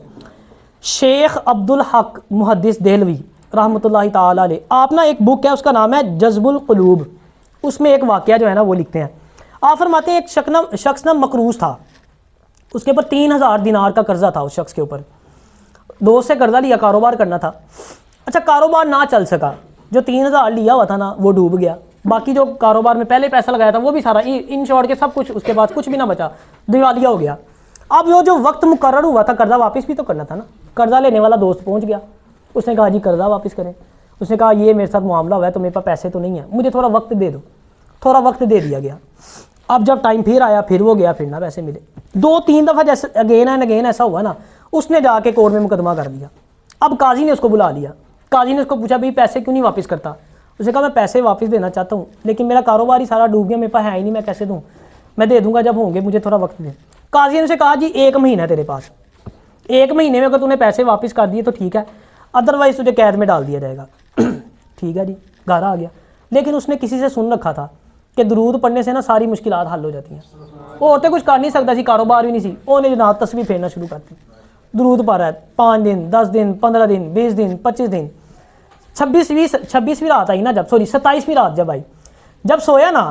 शेख अब्दुल हक मुहद्दिस देहलवी रहमतुल्लाहि ताला अलैह, आप ना एक बुक है उसका नाम है जज़्बुल क़ुलूब, उसमें एक वाक़या जो है ना वो लिखते हैं। आप फरमाते हैं एक शख्स ना मकरूज़ था, उसके ऊपर 3000 दिनार का कर्जा था। उस शख्स के ऊपर दोस्त से कर्जा लिया, कारोबार करना था। अच्छा, कारोबार ना चल सका, जो 3000 लिया हुआ था ना वो डूब गया, बाकी जो कारोबार में पहले पैसा लगाया था वो भी सारा इन शॉर्ट के सब कुछ, उसके बाद कुछ भी ना बचा, दिवालिया हो गया। अब वो जो वक्त मुकर्रर हुआ था कर्जा वापस भी तो करना था ना, कर्जा लेने वाला दोस्त पहुंच गया, उसने कहा जी कर्जा वापस करें। उसने कहा ये मेरे साथ मामला हुआ है तो मेरे पास पैसे तो नहीं है, मुझे थोड़ा वक्त दे दो। थोड़ा वक्त दे दिया गया। अब जब टाइम फिर आया, फिर वो गया, फिर ना पैसे मिले। 2-3 दफ़ा जैसे अगेन एंड अगेन ऐसा हुआ ना, उसने जाके कोर्ट में मुकदमा कर दिया। अब काजी ने उसको बुला लिया, काजी ने उसको पूछा भाई पैसे क्यों नहीं वापस करता। उसने कहा मैं पैसे वापस देना चाहता हूँ, लेकिन मेरा कारोबार ही सारा डूब गया, मेरे पास है ही नहीं, मैं कैसे दूँ, मैं दे दूँगा जब होंगे, मुझे थोड़ा वक्त दें। काजी ने उसे कहा जी 1 महीना तेरे पास, 1 महीने में अगर तूने पैसे वापस कर दिए तो ठीक है, अदरवाइज़ तुझे कैद में डाल दिया जाएगा। ठीक है जी, घर आ गया। लेकिन उसने किसी से सुन रखा था कि दुरूद पढ़ने से ना सारी मुश्किलात हल हो जाती हैं। वो होते कुछ कर नहीं सकता सी, कारोबार भी नहीं सी, उन्हें जनाब तस्वीर फेरना शुरू करती। दुरूद पढ़ रहा है 5 दिन 10 दिन 15 दिन 20 दिन 25 दिन, 26वीं रात आई ना, जब 27वीं रात जब आई, जब सोया ना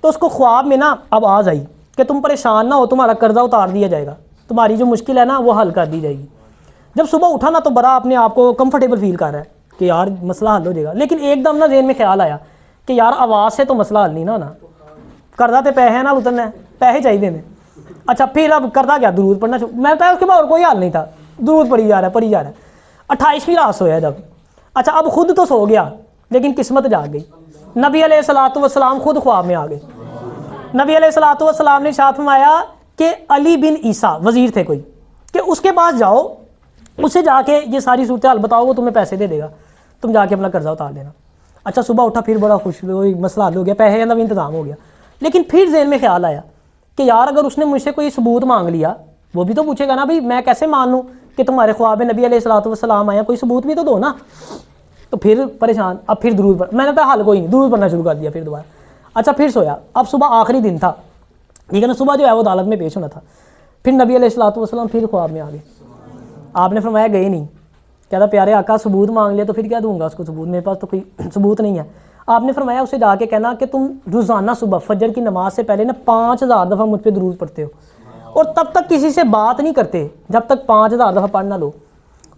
तो उसको ख्वाब में ना आवाज़ आई कि तुम परेशान ना हो, तुम्हारा कर्जा उतार दिया जाएगा, तुम्हारी जो मुश्किल है ना वो हल कर दी जाएगी। जब सुबह उठा ना तो बड़ा अपने आप को कंफर्टेबल फील कर रहा है कि यार मसला हल हो जाएगा। लेकिन एकदम ना ज़हन में ख्याल आया कि यार आवाज़ से तो मसला हल नहीं ना होना, कर्जा तो पैसे ना उतरना है, पैसे चाहिए ने। अच्छा, फिर अब करता क्या, दुरूद पढ़ना मैं बताया, उसके बाद और कोई हाल नहीं था, दुरूद पढ़ी जा रहा है। 28वीं रात सोया जब। अच्छा, अब खुद तो सो गया लेकिन किस्मत जाग गई। नबी अलैहिस्सलातु वस्सलाम खुद ख्वाब में आ गए। नबी अलैहिस्सलातु वस्सलाम ने साथ फरमाया कि अली बिन ईसा वज़ीर थे कोई, कि उसके पास जाओ, उससे जाके ये सारी सूरत हाल बताओ, वो तुम्हें पैसे दे देगा, तुम जाके अपना कर्जा उतार लेना। अच्छा, सुबह उठा, फिर बड़ा खुश, वही मसला हल हो गया, पैसे का भी इंतजाम हो गया। लेकिन फिर ज़हन में ख्याल आया कि यार अगर उसने मुझसे कोई सबूत मांग लिया, वो भी तो पूछेगा ना भाई मैं कैसे मान लूँ कि तुम्हारे ख्वाब में नबी अलैहिस्सलातु वस्सलाम आया, कोई सबूत भी तो दो ना। तो फिर परेशान, अब फिर दुरूद पढ़, मैंने कहा हल कोई नहीं, दुरूद पढ़ना शुरू कर दिया फिर दोबारा। अच्छा, फिर सोया। अब सुबह आखिरी दिन था, ठीक है ना, सुबह जो है वो अदालत में पेश होना था। फिर नबी अलैहिस्सलातु वस्सलाम फिर ख्वाब में आ गए। आपने फरमाया गए नहीं, कहता प्यारे आका सबूत मांग लिया तो फिर क्या दूंगा उसको सबूत, मेरे पास तो कोई सबूत नहीं है। आपने फरमाया उसे जाके कहना कि तुम रोज़ाना सुबह फजर की नमाज से पहले ना 5000 दफ़ा मुझ पर दुरूद पढ़ते हो, और तब तक किसी से बात नहीं करते जब तक 5000 दफ़ा पढ़ ना लो।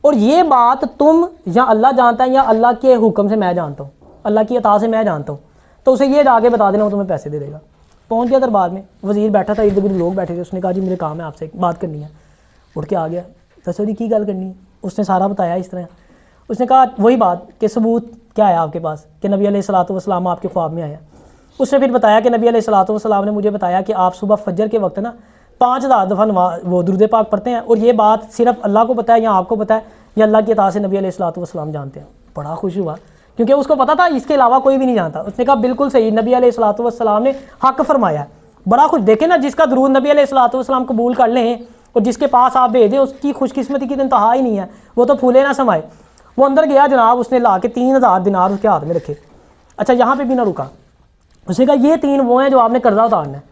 और ये बात तुम या अल्लाह जानता है या अल्लाह के हुक्म से मैं जानता हूँ, अल्लाह की अता से मैं जानता हूँ, तो उसे ये जाके बता देना, वो तुम्हें पैसे दे देगा। पहुँच गया दरबार में, वज़ीर बैठा था, इर्द गिर्द लोग बैठे थे। उसने कहा जी मेरे काम है आपसे बात करनी है। उठ के आ गया, दसो जी की गल करनी है। उसने सारा बताया इस तरह। उसने कहा वही बात कि सबूत क्या है आपके पास कि नबी अलैहिस्सलातु वस्सलाम आपके ख्वाब में आया। उसने फिर बताया कि नबी अलैहिस्सलातु वस्सलाम ने मुझे बताया कि आप सुबह फजर के वक्त ना 5000 दफ़ा वो दुरूद पाक पढ़ते हैं, और ये बात सिर्फ अल्लाह को पता है या आपको पता है या अल्लाह की अता से नबी अलैहिस्सलातु वस्सलाम जानते हैं। बड़ा खुश हुआ क्योंकि उसको पता था इसके अलावा कोई भी नहीं जानता। उसने कहा बिल्कुल सही, नबी अलैहिस्सलातु वस्सलाम ने हक फरमाया। बड़ा खुश, देखे ना, जिसका दुरूद नबी अलैहिस्सलातु वस्सलाम कबूल कर लें और जिसके पास आप भेजें उसकी खुशकिस्मती की इंतहा ही नहीं है, वो तो फूले ना समाए। वो अंदर गया जनाब, उसने ला के 3000 दिनार उसके हाथ में रखे। अच्छा, यहाँ पे भी ना रुका, उसने कहा ये 3 वो हैं जो आपने कर्जा उतारना है,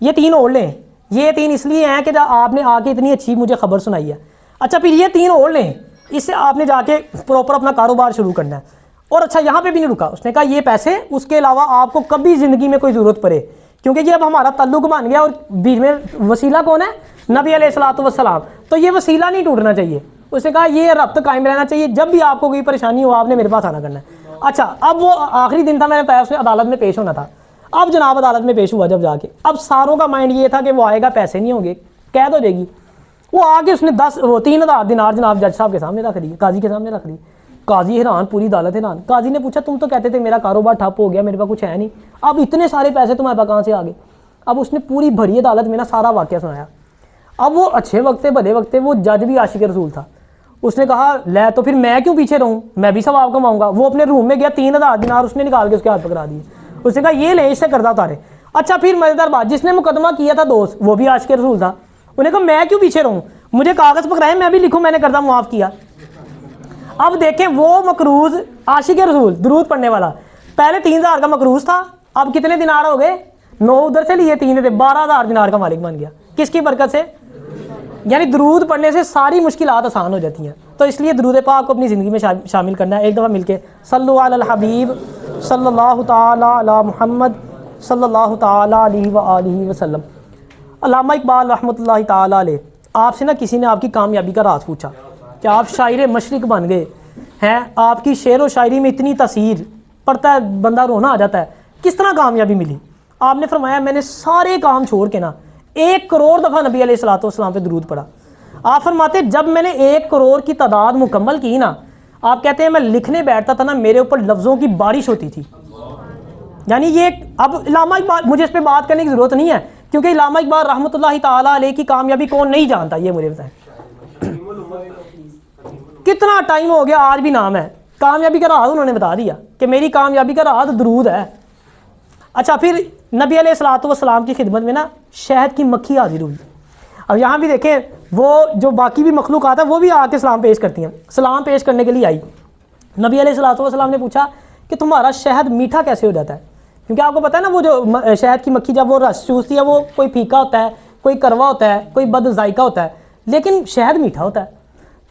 ये 3 और लें। ये 3 इसलिए हैं कि आपने आके इतनी अच्छी मुझे खबर सुनाई है। अच्छा, फिर ये 3 और लें, इससे आपने जाके प्रॉपर अपना कारोबार शुरू करना है। और अच्छा, यहाँ पे भी नहीं रुका, उसने कहा ये पैसे उसके अलावा आपको कभी ज़िंदगी में कोई ज़रूरत पड़े, क्योंकि ये अब हमारा ताल्लुक बन गया और बीच में वसीला कौन है, नबी अलैहिस्सलातु वस्सलाम, तो ये वसीला नहीं टूटना चाहिए। उसने कहा ये रब्त कायम रहना चाहिए, जब भी आपको कोई परेशानी हो आपने मेरे पास आना करना है। अच्छा, अब वो आखिरी दिन था, मैंने बताया उसने अदालत में पेश होना था। अब जनाब अदालत में पेश हुआ जब जाके, अब सारों का माइंड ये था कि वो आएगा, पैसे नहीं होंगे, कैद हो जाएगी। वो आगे उसने 3000 दिनार जनाब जज साहब के सामने रख दी, काजी के सामने रख दी। काजी हैरान, पूरी अदालत हैरान। काजी ने पूछा तुम तो कहते थे मेरा कारोबार ठप हो गया, मेरे पास कुछ है नहीं, अब इतने सारे पैसे तुम्हारे पास कहाँ से आ गए। अब उसने पूरी भरी अदालत में ना सारा वाक़या सुनाया। अब वो अच्छे वक्त भले वक्त वो जज भी आशिक रसूल था। उसने कहा ले तो फिर मैं क्यों पीछे रहूँ, मैं भी सवाब कमाऊंगा। वो अपने रूम में गया, 3000 दिनार उसने निकाल के उसके हाथ पकड़ा दिए। उसने कहा ये ले, इससे कर्जा उतारे। अच्छा फिर मज़ेदार बात, जिसने मुकदमा किया था दोस्त, वो भी आशिक रसूल था। उन्हें कहा मैं क्यों पीछे रहूँ, मुझे कागज़ पकड़ाए, मैं भी लिखूँ मैंने कर्जा मुआफ़ किया। अब देखें वो मकरूज़ आशिक रसूल दुरूद पढ़ने वाला, पहले 3000 का मकरूज़ था, अब कितने दिनार हो गए, 9 उधर से लिए 3 थे, 12000 दिनार का मालिक बन गया। किसकी बरकत से? यानी दुरूद पढ़ने से सारी मुश्किलात आसान हो जाती हैं। तो इसलिए दुरूद पाक को अपनी ज़िंदगी में शामिल करना है। एक दफ़ा मिलके सल्लु अलल हबीब सल्लल्लाहु ताला अला मुहम्मद सल्लल्लाहु ताला अलैहि व आलिहि वसल्लम। अल्लामा इकबाल रहमतुल्लाहि ताला अलैह, आपसे ना किसी ने आपकी कामयाबी का राज पूछा कि आप शायर मशरिक बन गए हैं, आपकी शेर व शायरी में इतनी तसीर, पढ़ता है बंदा रोना आ जाता है, किस तरह कामयाबी मिली? आपने फरमाया मैंने सारे काम छोड़ के ना 1 करोड़ दफ़ा नबी अलैहिस्सलातु वस्सलाम पे दुरूद पढ़ा। आप फरमाते जब मैंने 1 करोड़ की तादाद मुकम्मल की ना, आप कहते हैं मैं लिखने बैठता था ना, मेरे ऊपर लफ्ज़ों की बारिश होती थी। यानी ये अब इल्लामा इकबाल, मुझे इस पर बात करने की ज़रूरत नहीं है क्योंकि इल्लामा इकबाल रहमतुल्लाहि ताला अलैह की कामयाबी कौन नहीं जानता, ये मुझे बताएं। कितना टाइम हो गया, आज भी नाम है। कामयाबी का राज उन्होंने बता दिया कि मेरी कामयाबी का राज दुरूद है। अच्छा फिर नबी अलैहिस्सलातु वस्सलाम की खिदमत में ना शहद की मक्खी हाजिर हुई। अब यहाँ भी देखें, वो जो बाकी भी मखलूक़ात है वो भी आके सलाम पेश करती हैं, सलाम पेश करने के लिए आई। नबी अलैहिस्सलातु वस्सलाम ने पूछा कि तुम्हारा शहद मीठा कैसे हो जाता है? क्योंकि आपको पता है ना वो जो शहद की मक्खी जब वो रस चूसती है वो कोई फीका होता है, कोई करवा होता है, कोई बद जायका होता है, लेकिन शहद मीठा होता है।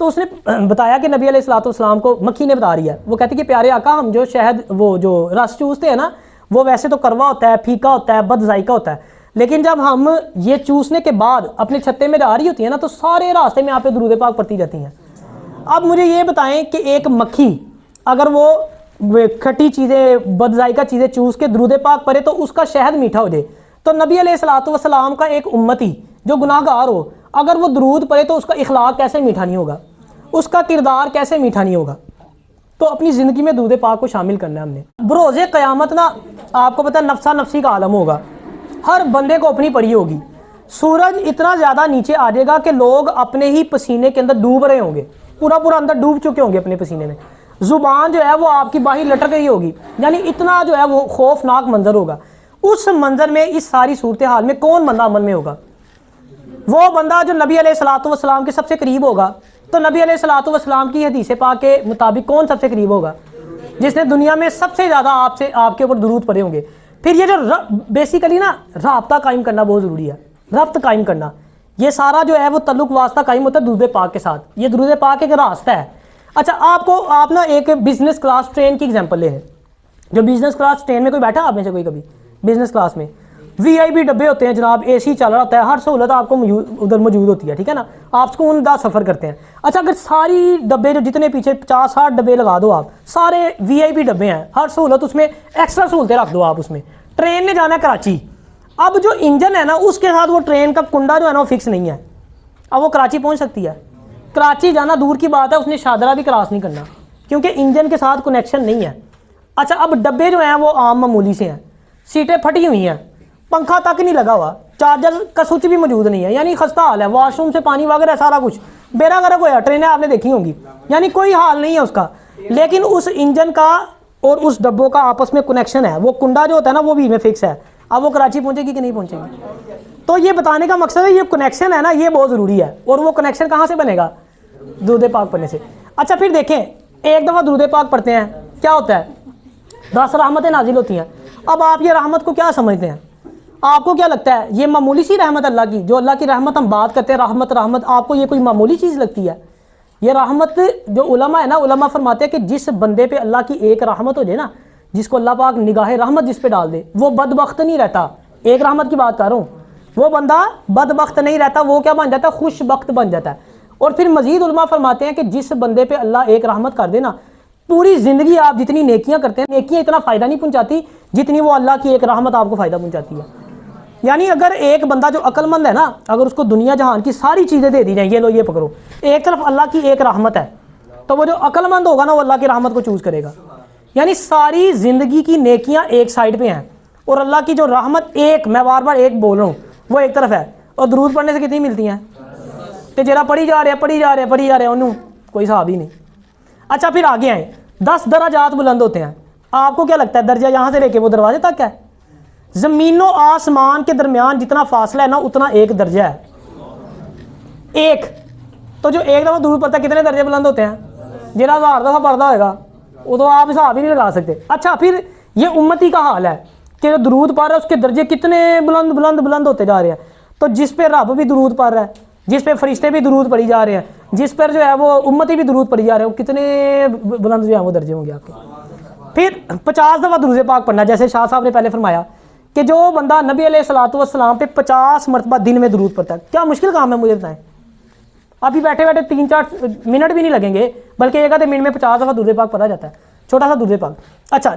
तो उसने बताया कि नबी अलैहिस्सलातु वस्सलाम को मक्खी ने बता रही है, वो कहती कि प्यारे आका, हम जो शहद वो जो रस चूसते हैं ना, वो वैसे तो करवा होता है, फीका होता है, बद जायका होता है, लेकिन जब हम ये चूसने के बाद अपने छत्ते में जा रही होती है ना, तो सारे रास्ते में आप पे दुरूद पाक पड़ती जाती हैं। अब मुझे ये बताएं कि एक मक्खी अगर वो खट्टी चीज़ें, बद जायका चीज़ें चूस के दुरूद पाक पड़े तो उसका शहद मीठा हो जाए, तो नबी अलैहिस्सलातु वस्सलाम का एक उम्मती जो गुनाहगार हो, अगर वो दुरूद पड़े तो उसका इखलाक कैसे मीठा नहीं होगा, उसका किरदार कैसे मीठा नहीं होगा? तो अपनी ज़िंदगी में दुरूद पाक को शामिल करना है हमने। बरोज़े क़यामत ना, आपको पता है नफ्सा नफ्सी का आलम होगा, हर बंदे को अपनी पड़ी होगी। सूरज इतना ज़्यादा नीचे आ जाएगा कि लोग अपने ही पसीने के अंदर डूब रहे होंगे, पूरा पूरा अंदर डूब चुके होंगे अपने पसीने में। ज़ुबान जो है वो आपकी बाहर लटक रही होगी, यानी इतना जो है वो खौफनाक मंजर होगा। उस मंजर में, इस सारी सूरत हाल में कौन बंदा अमन में होगा? वो बंदा जो नबी अलैहिस्सलातु वस्सलाम के सबसे करीब होगा। तो नबी अलैहिस्सलातु वस्सलाम की हदीस पाक के मुताबिक कौन सबसे करीब होगा? जिसने दुनिया में सबसे ज़्यादा आपके ऊपर दुरूद पड़े होंगे। फिर ये जो बेसिकली ना राब्ता कायम करना बहुत ज़रूरी है, रब्त कायम करना, ये सारा जो है वो तल्लुक वास्ता कायम होता है दुरूद पाक के साथ। ये दुरूद पाक एक रास्ता है। अच्छा आप ना एक बिज़नेस क्लास ट्रेन की एग्जांपल ले लें। जो बिज़नेस क्लास ट्रेन में कोई बैठा आप में से कोई कभी बिज़नेस क्लास में? VIP डब्बे होते हैं जनाब, AC चल रहा होता है, हर सहूलत आपको उधर मौजूद होती है, ठीक है ना, आप सुकूनदार सफ़र करते हैं। अच्छा अगर सारी डब्बे जो जितने पीछे 50-60 डब्बे लगा दो, आप सारे VIP डब्बे हैं, हर सहूलत उसमें एक्स्ट्रा सहूलतें रख दो आप उसमें। ट्रेन ने जाना है कराची, अब जो इंजन है ना उसके साथ वो ट्रेन का कुंडा जो है ना वो फिक्स नहीं है, अब वो कराची पहुँच सकती है? कराची जाना दूर की बात है, उसने शादरा भी क्रॉस नहीं करना क्योंकि इंजन के साथ कनेक्शन नहीं है। अच्छा अब डब्बे जो हैं वो आम मामूली से हैं, सीटें फटी हुई हैं, पंखा तक नहीं लगा हुआ, चार्जर का स्विच भी मौजूद नहीं है, यानी खस्ता हाल है, वॉशरूम से पानी वगैरह सारा कुछ बेरा गर्क होया। ट्रेनें आपने देखी होंगी, यानी कोई हाल नहीं है उसका, लेकिन उस इंजन का और उस डब्बों का आपस में कनेक्शन है, वो कुंडा जो होता है ना वो भी में फिक्स है। अब वो कराची पहुंचेगी कि नहीं पहुंचेगी? तो ये बताने का मकसद है ये कनेक्शन है ना, ये बहुत ज़रूरी है। और वो कनेक्शन कहाँ से बनेगा? दुरूद पाक पढ़ने से। अच्छा फिर देखें, एक दफ़ा दुरूद पाक पढ़ते हैं, क्या होता है? 10 रहमतें नाजिल होती हैं। अब आप ये रहमत को क्या समझते हैं? आपको क्या लगता है ये मामूली सी रहमत अल्लाह की, जो अल्लाह की रहमत हम बात करते हैं रहमत रहमत, आपको ये कोई मामूली चीज़ लगती है? ये रहमत जो उलमा है ना, उलमा फरमाते हैं कि जिस बंदे पे अल्लाह की एक रहमत हो जाए ना, जिसको अल्लाह पाक निगाह रहमत जिस पे डाल दे, वो बदबख्त नहीं रहता। एक रहमत की बात कर रहा हूँ, वो बंदा बदबख्त नहीं रहता, वो क्या बन जाता है? खुशबख्त बन जाता है। और फिर मजीद उलमा फरमाते हैं कि जिस बंदे पे अल्लाह एक रहमत कर देना, पूरी ज़िंदगी आप जितनी नेकियां करते हैं, नेकियां इतना फ़ायदा नहीं पहुंचाती जितनी वो अल्लाह की एक रहमत आपको फ़ायदा पहुंचाती है। यानी अगर एक बंदा जो अक्लमंद है ना, अगर उसको दुनिया जहान की सारी चीज़ें दे दी जाए, ये लो ये पकड़ो, एक तरफ अल्लाह की एक रहमत है, तो वो जो अक्लमंद होगा ना वो अल्लाह की रहमत को चूज़ करेगा। यानी सारी ज़िंदगी की नेकियां एक साइड पे हैं और अल्लाह की जो रहमत एक, मैं बार बार एक बोल रहा हूँ, वो एक तरफ है। और दुरूद पढ़ने से कितनी मिलती हैं? तो जरा पढ़ी जा रहे उन्होंने कोई हिसाब ही नहीं। अच्छा फिर आगे आए, 10 दराजात बुलंद होते हैं। आपको क्या लगता है दर्जा यहाँ से लेके वो दरवाजे तक है? ज़मीनों आसमान के दरमियान जितना फासला है ना उतना एक दर्जा है। एक तो जो एक दफ़ा दुरूद पढ़ता है कितने दर्जे बुलंद होते हैं? जितना 1000 दफ़ा पढ़ता होगा वो तो आप हिसाब ही नहीं लगा सकते। अच्छा, फिर ये उम्मती का हाल है कि जो दुरूद पढ़ रहा है उसके दर्जे कितने बुलंद बुलंद बुलंद होते जा रहे हैं। तो जिस पे रब भी दुरूद पढ़ रहा है, जिस पे फरिश्ते भी दुरूद पढ़ी जा रहे हैं, जिस पर जो है वो उम्मती भी दुरूद पढ़ी जा रहे हैं, वो कितने बुलंद जो है वो दर्जे होंगे आपके। फिर 50 दफ़ा दुरूद पाक पढ़ना, जैसे शाह साहब ने पहले फरमाया कि जो बंदा नबी अलैहिस्सलातु वस्सलाम पे 50 मरतबा दिन में दुरूद पढ़ता है, क्या मुश्किल काम है मुझे बताएं। अभी बैठे बैठे 3-4 मिनट भी नहीं लगेंगे, बल्कि एक आधे मिनट में 50 दफ़ा दुरूद पाक पढ़ा जाता है, छोटा सा दुरूद पाक। अच्छा,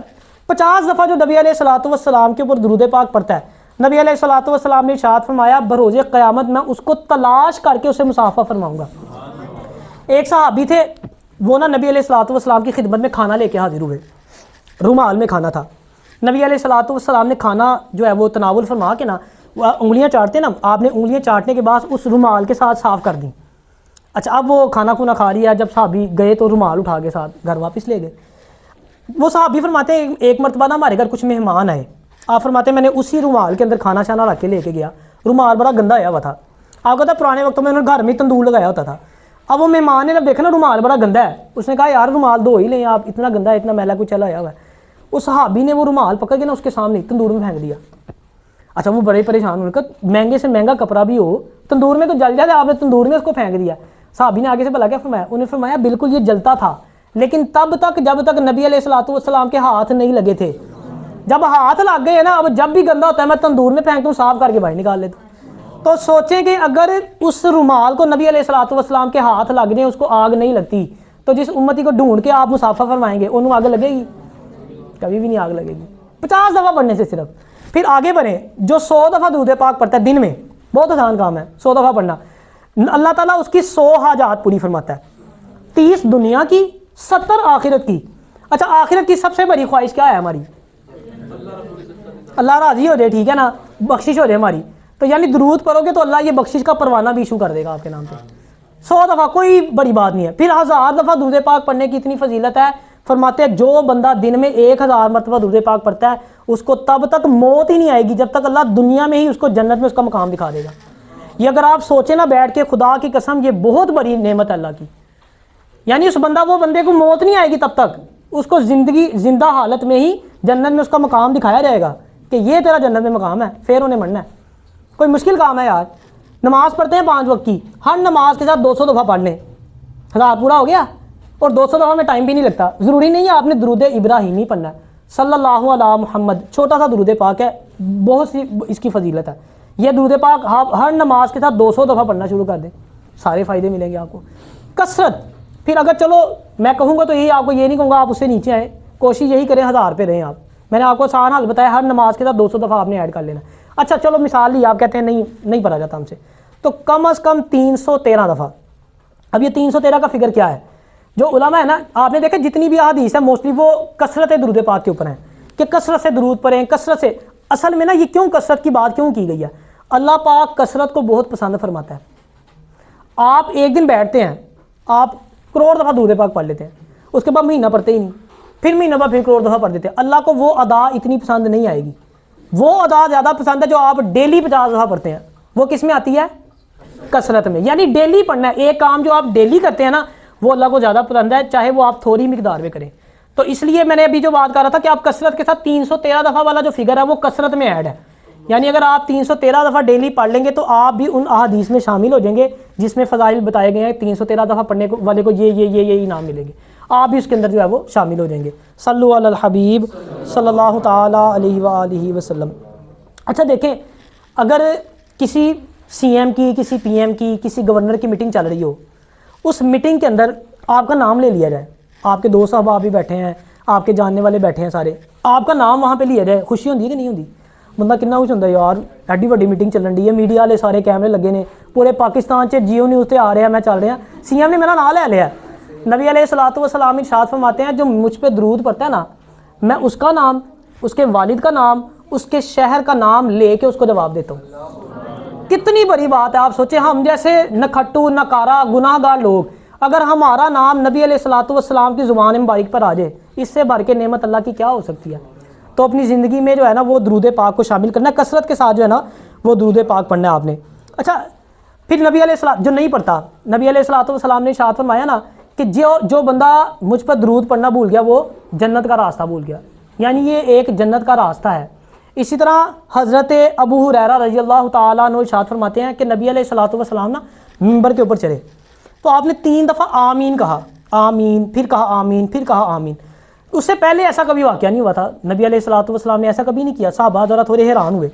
50 दफ़ा जो नबी अलैहिस्सलातु वस्सलाम के ऊपर दुरूद पाक पढ़ता है, नबी अलैहिस्सलातु वस्सलाम ने इरशाद फरमाया बरोज़े क़यामत मैं उसको तलाश करके उसे मुसाफ़ा फरमाऊंगा। एक सहाबी थे, वो ना नबी अलैहिस्सलातु वस्सलाम की खिदमत में खाना लेके हाजिर हुए, रुमाल में खाना था। नबी अलैहिस्सलातु वस्सलाम ने खाना जो है वो तनावुल फरमा के ना उंगलियां चाटते ना, आपने उंगलियां चाटने के बाद उस रुमाल के साथ साफ़ कर दी। अच्छा, अब वो खाना खुना खा लिया, जब सहाबी गए तो रुमाल उठा के साथ घर वापस ले गए। वो सहाबी फरमाते हैं एक मरतबा ना हमारे घर कुछ मेहमान आए, आप फरमाते मैंने उसी रुमाल के अंदर खाना शाना रख के लेके गया, रुमाल बड़ा गंदा आया हुआ था। आप कहता पुराने वक्तों में उन्होंने घर में तंदूर लगाया होता था। अब वो मेहमान ने जब देखा ना रुमाल बड़ा गंदा है, उसने कहा यार रुमाल धो ही लें आप, इतना गंदा है, इतना मैला कुछ चला आया हुआ है। उस सहाबी ने वो रुमाल पकड़ के ना उसके सामने तंदूर में फेंक दिया। अच्छा, वो बड़े परेशान, उन्होंने कहा महंगे से महंगा कपड़ा भी हो तंदूर में तो जल जाता, आपने तंदूर में उसको फेंक दिया। सहाबी ने आगे से भला क्या फरमाया? उन्हें फरमाया बिल्कुल ये जलता था, लेकिन तब तक जब तक नबी अलैहिस्सलातु वस्सलाम के हाथ नहीं लगे थे। जब हाथ लग गए ना, अब जब भी गंदा होता है मैं तंदूर में फेंकता हूँ, साफ करके बाहर निकाल लेता हूँ। तो सोचें कि अगर उस रुमाल को नबी अलैहिस्सलातु वस्सलाम के हाथ लग जाए, उसको आग नहीं लगती, तो जिस उम्मती को ढूंढ के आप मुसाफा फरमाएंगे उन्हें आग लगेगी? कभी भी नहीं आग लगेगी। 50 दफ़ा पढ़ने से सिर्फ। फिर आगे बढ़े, जो 100 दफ़ा दुरूद पाक पढ़ता है दिन में, बहुत आसान काम है 100 दफ़ा पढ़ना, अल्लाह ताला उसकी 100 हाजात पूरी फरमाता है, 30 दुनिया की, 70 आखिरत की। अच्छा, आखिरत की सबसे बड़ी ख्वाहिश क्या है हमारी? अल्लाह राजी हो जाए, ठीक है ना, बख्शिश हो जाए हमारी। तो यानी दुरूद पढ़ोगे तो अल्लाह ये बख्शिश का परवाना भी इशू कर देगा आपके नाम पे। 100 दफ़ा कोई बड़ी बात नहीं है। फिर 1000 दफ़ा दुरूद पाक पढ़ने की इतनी फजीलत है, फरमाते हैं जो बंदा दिन में 1000 मरतबा दुरूद पाक पढ़ता है उसको तब तक मौत ही नहीं आएगी जब तक अल्लाह दुनिया में ही उसको जन्नत में उसका मकाम दिखा देगा। ये अगर आप सोचें ना बैठ के, खुदा की कसम ये बहुत बड़ी नेमत है अल्लाह की। यानी उस वो बंदे को मौत नहीं आएगी तब तक, उसको जिंदा हालत में ही जन्नत में उसका मकाम दिखाया जाएगा कि ये तेरा जन्नत में मकाम है, फिर उन्हें मरना है। कोई मुश्किल काम है यार? नमाज पढ़ते हैं 5 वक्त की, हर नमाज के साथ 200 दफ़ा पढ़ लें, 1000 पूरा हो गया। और 200 दफ़ा में टाइम भी नहीं लगता, ज़रूरी नहीं है आपने दुरूद इब्राहिमी पढ़ना है, सल्लल्लाहु अला मुहम्मद छोटा सा दुरूद पाक है, बहुत सी इसकी फजीलत है। यह दुरूद पाक आप हर नमाज के साथ 200 दफ़ा पढ़ना शुरू कर दें, सारे फ़ायदे मिलेंगे आपको। कसरत, फिर अगर चलो मैं कहूँगा तो यही, आपको ये नहीं कहूँगा आप उससे नीचे आए, कोशिश यही करें 1000 पे रहें आप। मैंने आपको आसान हाल बताया, हर नमाज के साथ 200 दफ़ा आपने ऐड कर लेना। अच्छा चलो मिसाल ली, आप कहते हैं नहीं पढ़ा जाता हमसे, तो कम अज़ कम 313 दफ़ा। अब ये 313 का फिगर क्या है? जो उलमा है ना, आपने देखा जितनी भी हदीस है मोस्टली वो कसरत दुरूद पाक के ऊपर है कि कसरत से दुरूद पढ़ें, कसरत से। असल में ना ये क्यों कसरत की बात क्यों की गई है? अल्लाह पाक कसरत को बहुत पसंद फरमाता है। आप एक दिन बैठते हैं, आप करोड़ दफ़ा दुरूद पाक पढ़ लेते हैं, उसके बाद महीना पढ़ते ही नहीं, फिर महीना बाद फिर करोड़ दफ़ा पढ़ देते हैं। अल्लाह को वो अदा इतनी पसंद नहीं आएगी। वो अदा ज़्यादा पसंद है जो आप डेली 50 दफ़ा पढ़ते हैं। वो किस में आती है? कसरत में। यानी डेली पढ़ना है, एक काम जो आप डेली करते हैं ना वो अल्लाह को ज़्यादा पसंद है, चाहे वो आप थोड़ी मिकदार में करें। तो इसलिए मैंने अभी जो बात कर रहा था कि आप कसरत के साथ 313 दफ़ा वाला जो फिगर है वो कसरत में ऐड है। यानी अगर आप 313 दफ़ा डेली पढ़ लेंगे तो आप भी उन अहादीस में शामिल हो जाएंगे जिसमें फ़ज़ाइल बताए गए हैं। 313 दफ़ा पढ़ने वाले को ये इनाम मिलेंगे, आप भी उसके अंदर जो है वो शामिल हो जाएंगे। सल्लु अलल हबीब सल्लल्लाहु ताला अलैहि वसल्लम। अच्छा देखें, अगर किसी CM की, किसी PM की, किसी गवर्नर की मीटिंग चल रही हो, उस मीटिंग के अंदर आपका नाम ले लिया जाए, आपके दोस्त साहब भी बैठे हैं, आपके जानने वाले बैठे हैं सारे, आपका नाम वहाँ पे लिया जाए, खुशी होती है कि नहीं होती? बंदा कितना कुछ होता है यार, एड्डी वड्डी मीटिंग चलन रही है, मीडिया वाले सारे कैमरे लगे ने, पूरे पाकिस्तान से जियो न्यूज़ से आ रहे हैं, मैं चल रहे हैं, CM ने मेरा नाम ले लिया। नबी अलैहिस्सलातु वस्सलाम इरशाद फरमाते हैं जो मुझ पर दरूद पढ़ता है ना, मैं उसका नाम, उसके वालिद का नाम, उसके शहर का नाम लेके उसको जवाब देता हूँ। कितनी बड़ी बात है। आप सोचें, हम जैसे नखट्टू नकारा गुनाहगार लोग, अगर हमारा नाम नबी अलैहिस्सलातु वस्सलाम की ज़ुबान मुबारक पर आ जाए, इससे बढ़ के नेमत अल्लाह की क्या हो सकती है? तो अपनी ज़िंदगी में जो है ना वो दरूद पाक को शामिल करना, कसरत के साथ जो है ना वो दरूद पाक पढ़ना है आपने। अच्छा, फिर नबी अलैहिस्सलाम जो नहीं पढ़ता, नबी अलैहिस्सलाम ने इरशाद फरमाया ना कि जो बंदा मुझ पर दरूद पढ़ना भूल गया वो जन्नत का रास्ता भूल गया, यानी ये एक जन्नत का रास्ता है। इसी तरह हज़रत अबू हुरैरा रज़ी अल्लाह ताला अन्हु इरशाद फरमाते हैं कि नबी अलैहिस्सलाम ना मिंबर के ऊपर चढ़े तो आपने 3 दफ़ा आमीन कहा, आमीन, फिर कहा आमीन, फिर कहा आमीन। उससे पहले ऐसा कभी वाक़या नहीं हुआ था, नबी अलैहिस्सलाम ने ऐसा कभी नहीं किया। साहबा ज़रा थोड़े हैरान हुए,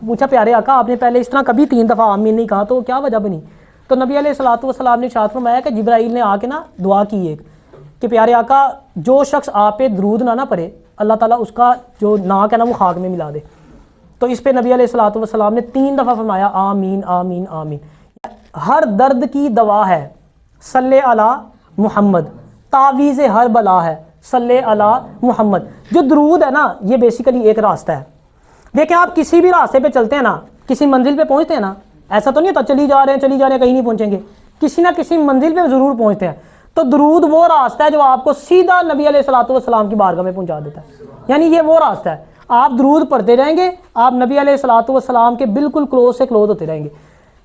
पूछा प्यारे आका आपने पहले इस तरह कभी 3 दफ़ा आमीन नहीं कहा, तो क्या वजह बनी? तो नबी अलैहिस्सलाम ने इरशाद फरमाया कि जिब्राइल ने आके ना दुआ की एक कि प्यारे आका जो शख्स आप पे दरूद ना पढ़े अल्लाह ताला उसका जो नाक है ना वो खाक में मिला दे। तो इस पे नबी अलैहिस्सलाम ने 3 दफ़ा फरमाया आमीन आमीन आमीन। हर दर्द की दवा है सल्ले अला मुहम्मद, तावीज़ हर बला है सल्ले अला मुहम्मद। जो दरूद है ना ये बेसिकली एक रास्ता है। देखें आप किसी भी रास्ते पे चलते हैं ना, किसी मंजिल पे पहुंचते हैं ना, ऐसा तो नहीं होता चली जा रहे हैं कहीं नहीं पहुंचेंगे, किसी ना किसी मंजिल पे ज़रूर पहुंचते हैं। तो दरूद वो रास्ता है जो आपको सीधा नबी अलैहिस्सलाम की बारगाह में पहुंचा देता है, यानी ये वो रास्ता है। आप दरूद पढ़ते रहेंगे, आप नबी अलैहिस्सलाम के बिल्कुल क्लोज से क्लोज होते रहेंगे।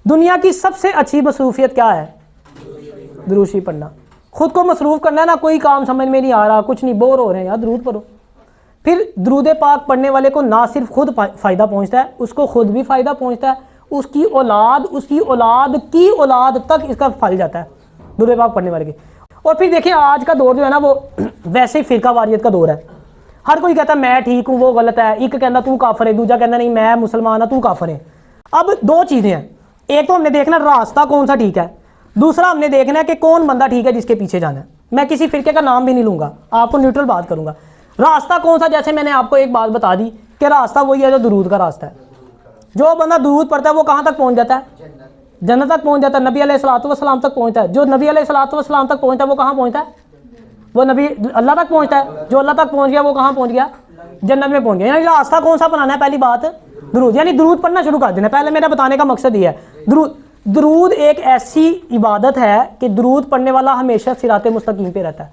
दुनिया की सबसे अच्छी मसरूफियत क्या है? दरूद शरीफ पढ़ना। खुद को मसरूफ़ करना है ना, कोई काम समझ में नहीं आ रहा, कुछ नहीं, बोर हो रहे हैं, यार दरूद पढ़ो। फिर दरूद पाक पढ़ने वाले को ना सिर्फ खुद फ़ायदा पहुंचता है, उसको खुद भी फ़ायदा पहुंचता है, उसकी औलाद की औलाद तक इसका फल जाता है दरूद पाक पढ़ने वाले के। और फिर देखिए आज का दौर जो है ना वो वैसे ही फ़िरका वारियत का दौर है। हर कोई कहता है मैं ठीक हूँ वो गलत है, एक कहता तू काफिर है, दूसरा कहता नहीं मैं मुसलमान हूँ तू काफिर है। अब 2 चीज़ें हैं, एक तो हमने देखना रास्ता कौन सा ठीक है, दूसरा हमने देखना है कि कौन बंदा ठीक है जिसके पीछे जाना है। मैं किसी फ़िरके का नाम भी नहीं लूँगा, आपको न्यूट्रल बात करूँगा। रास्ता कौन सा, जैसे मैंने आपको एक बात बता दी कि रास्ता वही है जो दरूद का रास्ता है। जो बंदा दरूद पढ़ता है वो कहाँ तक पहुँच जाता है? जन्नत तक पहुँच जाता है, नबी अलैहिस्सलाम तक पहुँचता है। जो नबी अलैहिस्सलाम तक पहुँचता है वो कहाँ पहुँचता है? वो नबी अल्लाह तक पहुँचता है। जो अल्लाह तक पहुँच गया वो कहाँ पहुँच गया? जन्नत में पहुँच गया। यानी रास्ता कौन सा बनाना है? पहली बात दरूद, यानी दरूद पढ़ना शुरू कर देना। पहले मेरा बताने का मकसद ये है, दरूद एक ऐसी इबादत है कि दरूद पढ़ने वाला हमेशा सिराते मुस्तकीम पे रहता है।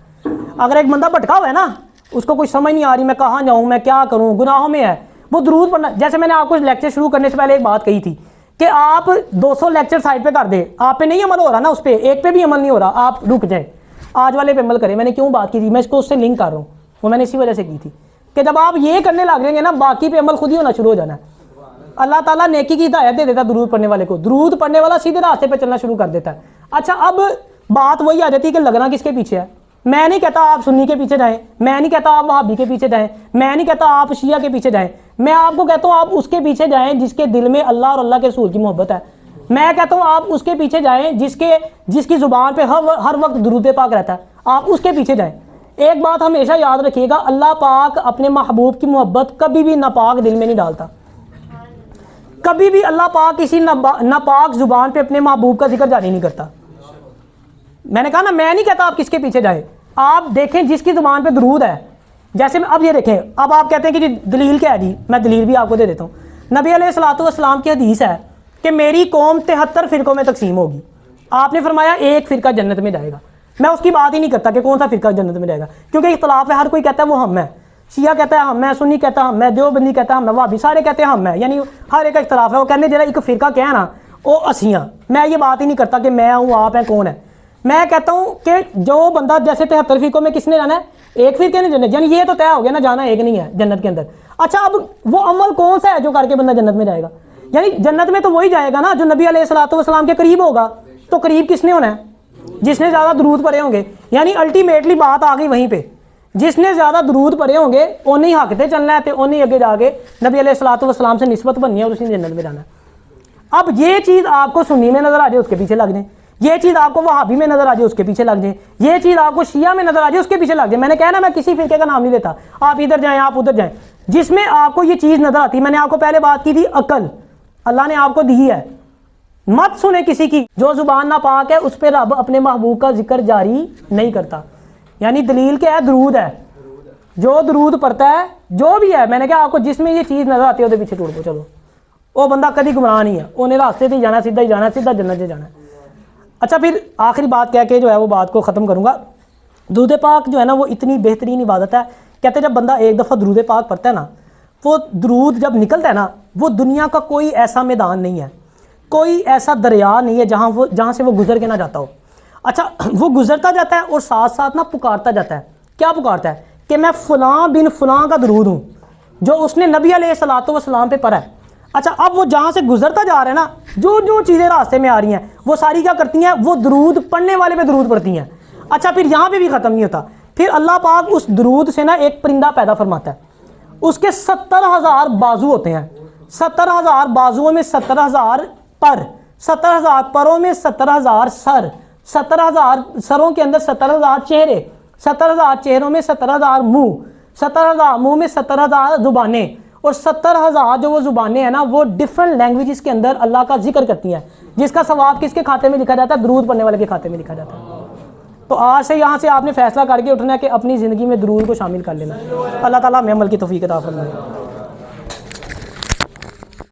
अगर एक बंदा भटका हुआ है ना, उसको कुछ समझ नहीं आ रही, मैं कहाँ जाऊँ, मैं क्या करूँ, गुनाहों में है, वो दरूद पढ़ना। जैसे मैंने आपको लेक्चर शुरू करने से पहले एक बात कही थी कि आप 200 लेक्चर साइड पे कर दे, आप पे नहीं अमल हो रहा ना, उस पर एक पे भी अमल नहीं हो रहा, आप रुक जाए, आज वाले पे अमल करें। मैंने क्यों बात की थी, मैं इसको उससे लिंक कर रहा हूँ, वो मैंने इसी वजह से की थी कि जब आप ये करने लग जाएंगे ना बाकी पे अमल खुद ही होना शुरू हो जाना है। अल्लाह ताला नेकी की हिदायत दे देता है दरूद पढ़ने वाले को, दरूद पढ़ने वाला सीधे रास्ते पे चलना शुरू कर देता है। अच्छा, अब बात वही आ जाती है कि लगना किसके पीछे है। मैं नहीं कहता आप सुन्नी के पीछे जाएं, मैं नहीं कहता आप वहाबी के पीछे जाएं, मैं नहीं कहता आप शिया के पीछे जाएं, मैं आपको कहता हूँ आप उसके पीछे जाएं जिसके दिल में अल्लाह और अल्लाह के रसूल की मोहब्बत है। मैं कहता हूँ आप उसके पीछे जाएं जिसकी ज़ुबान पे हर वक्त दरूद पाक रहता है, आप उसके पीछे जाएं। एक बात हमेशा याद रखिएगा, अल्लाह पाक अपने महबूब की मोहब्बत कभी भी नापाक दिल में नहीं डालता। कभी भी अल्लाह पाक किसी नापाक जुबान पे अपने महबूब का जिक्र जारी नहीं करता। मैंने कहा ना, मैं नहीं कहता आप किसके पीछे जाएं, आप देखें जिसकी जुबान पे दरूद है। जैसे अब ये देखें, अब आप कहते हैं कि जी दलील क्या है जी, मैं दलील भी आपको दे देता हूँ। नबी अलैहिस्सलाम की हदीस है कि मेरी कौम 73 फ़िरकों में तकसीम होगी। आपने फरमाया एक फ़िरका जन्नत में जाएगा। मैं उसकी बात ही नहीं करता कि कौन सा फ़िरका जन्नत में जाएगा, क्योंकि इख्तलाफ है, हर कोई कहता है वो हम है, शिया कहता है हम है, सुन्नी कहता है हम है, देवबंदी कहता है हम है, वहाबी सारे कहते हैं हम है, यानी हर एक का इख्तलाफ है। वो कहने जरा एक फ़िरका क्या है ना वो असियाँ। मैं ये बात ही नहीं करता कि मैं हूँ आप हैं कौन है। मैं कहता हूँ कि जो बंदा जैसे 73 फ़िरकों में किसने जाना है, एक फ़िरके ने जन्नत, यानी ये तो तय हो गया ना जाना एक नहीं है जन्नत के अंदर। अच्छा, अब वो अमल कौन सा है जो करके बंदा जन्नत में जाएगा? यानी जन्नत में तो वही जाएगा ना जो नबी अलैहिस्सलाम के करीब होगा। तो करीब किसने होना है? जिसने ज़्यादा दरूद पढ़े होंगे। यानी अल्टीमेटली बात आ गई वहीं पे, जिसने ज़्यादा दरूद पढ़े होंगे उन्हें ही हकते चलना है, तो उन्हें आगे जाके नबी अलैहिस्सलाम से निस्बत बननी है और उसी जन्नत में जाना है। अब ये चीज़ आपको सुन्नी में नजर आ जाए उसके पीछे लग जाए, ये चीज़ आपको वहाबी में नजर आ जाए उसके पीछे लग जाए, ये चीज़ आपको शिया में नजर आ जाए उसके पीछे लग जाए। मैंने कहा ना, मैं किसी फ़िरके का नाम नहीं लेता, आप इधर जाएं आप उधर जाएं, जिसमें आपको ये चीज़ नजर आती है। मैंने आपको पहले बात की थी, अकल अल्लाह ने आपको दी है, मत सुने किसी की। जो जुबान नापाक है उस पर रब अपने महबूब का जिक्र जारी नहीं करता। यानी दलील क्या है? दरूद है। जो दरूद पढ़ता है जो भी है, मैंने कहा आपको जिसमें ये चीज़ नजर आती है उसके पीछे टूट पो, चलो वो बंदा कभी गुमराह नहीं है, उन्हें रास्ते से ही जाना, सीधा ही जाना, सीधा जन्नत से जाना है। अच्छा, फिर आखिरी बात कह के जो है वो बात को ख़त्म करूँगा। दरूद पाक जो है ना वो इतनी बेहतरीन इबादत है कहते हैं जब बंदा एक दफ़ा दरूद पाक पढ़ता है ना, वो दरूद जब निकलता है ना, वो दुनिया का कोई ऐसा मैदान नहीं है, कोई ऐसा दरिया नहीं है जहाँ से वो गुजर के ना जाता हो। अच्छा, वो गुजरता जाता है और साथ साथ ना पुकारता जाता है। क्या पुकारता है? कि मैं फ़लाँ बिन फ़लाँ का दरूद हूँ, जो उसने नबी अलैहिस्सलातु वस्सलाम पे पढ़ा है। अच्छा, अब वो जहाँ से गुजरता जा रहा है ना, जो जो चीज़ें रास्ते में आ रही हैं वो सारी क्या करती हैं? वो दरूद पढ़ने वाले पे दरूद पढ़ती हैं। अच्छा, फिर यहाँ पे भी ख़त्म नहीं होता, फिर अल्लाह पाक उस दरूद से ना एक परिंदा पैदा फरमाता है। उसके 70,000 बाजू होते हैं, 70,000 बाजुओं में 70,000 पर, 70,000 परों में 70,000 सर, 70,000 सरों के अंदर 70,000 चेहरे, 70,000 चेहरों में 70,000 मुंह, 70,000 मुंह में 70,000 जुबानें, और 70,000 जो वो जुबानें हैं ना, वो डिफरेंट लैंग्वेजेस के अंदर अल्लाह का जिक्र करती हैं, जिसका सवाब किसके खाते में लिखा जाता है? दरूद पढ़ने वाले के खाते में लिखा जाता है। तो आज से यहाँ से आपने फैसला करके उठना है कि अपनी ज़िंदगी में दरूद को शामिल कर लेना। अल्लाह ताला हमें अमल की तौफीक अता फरमाए।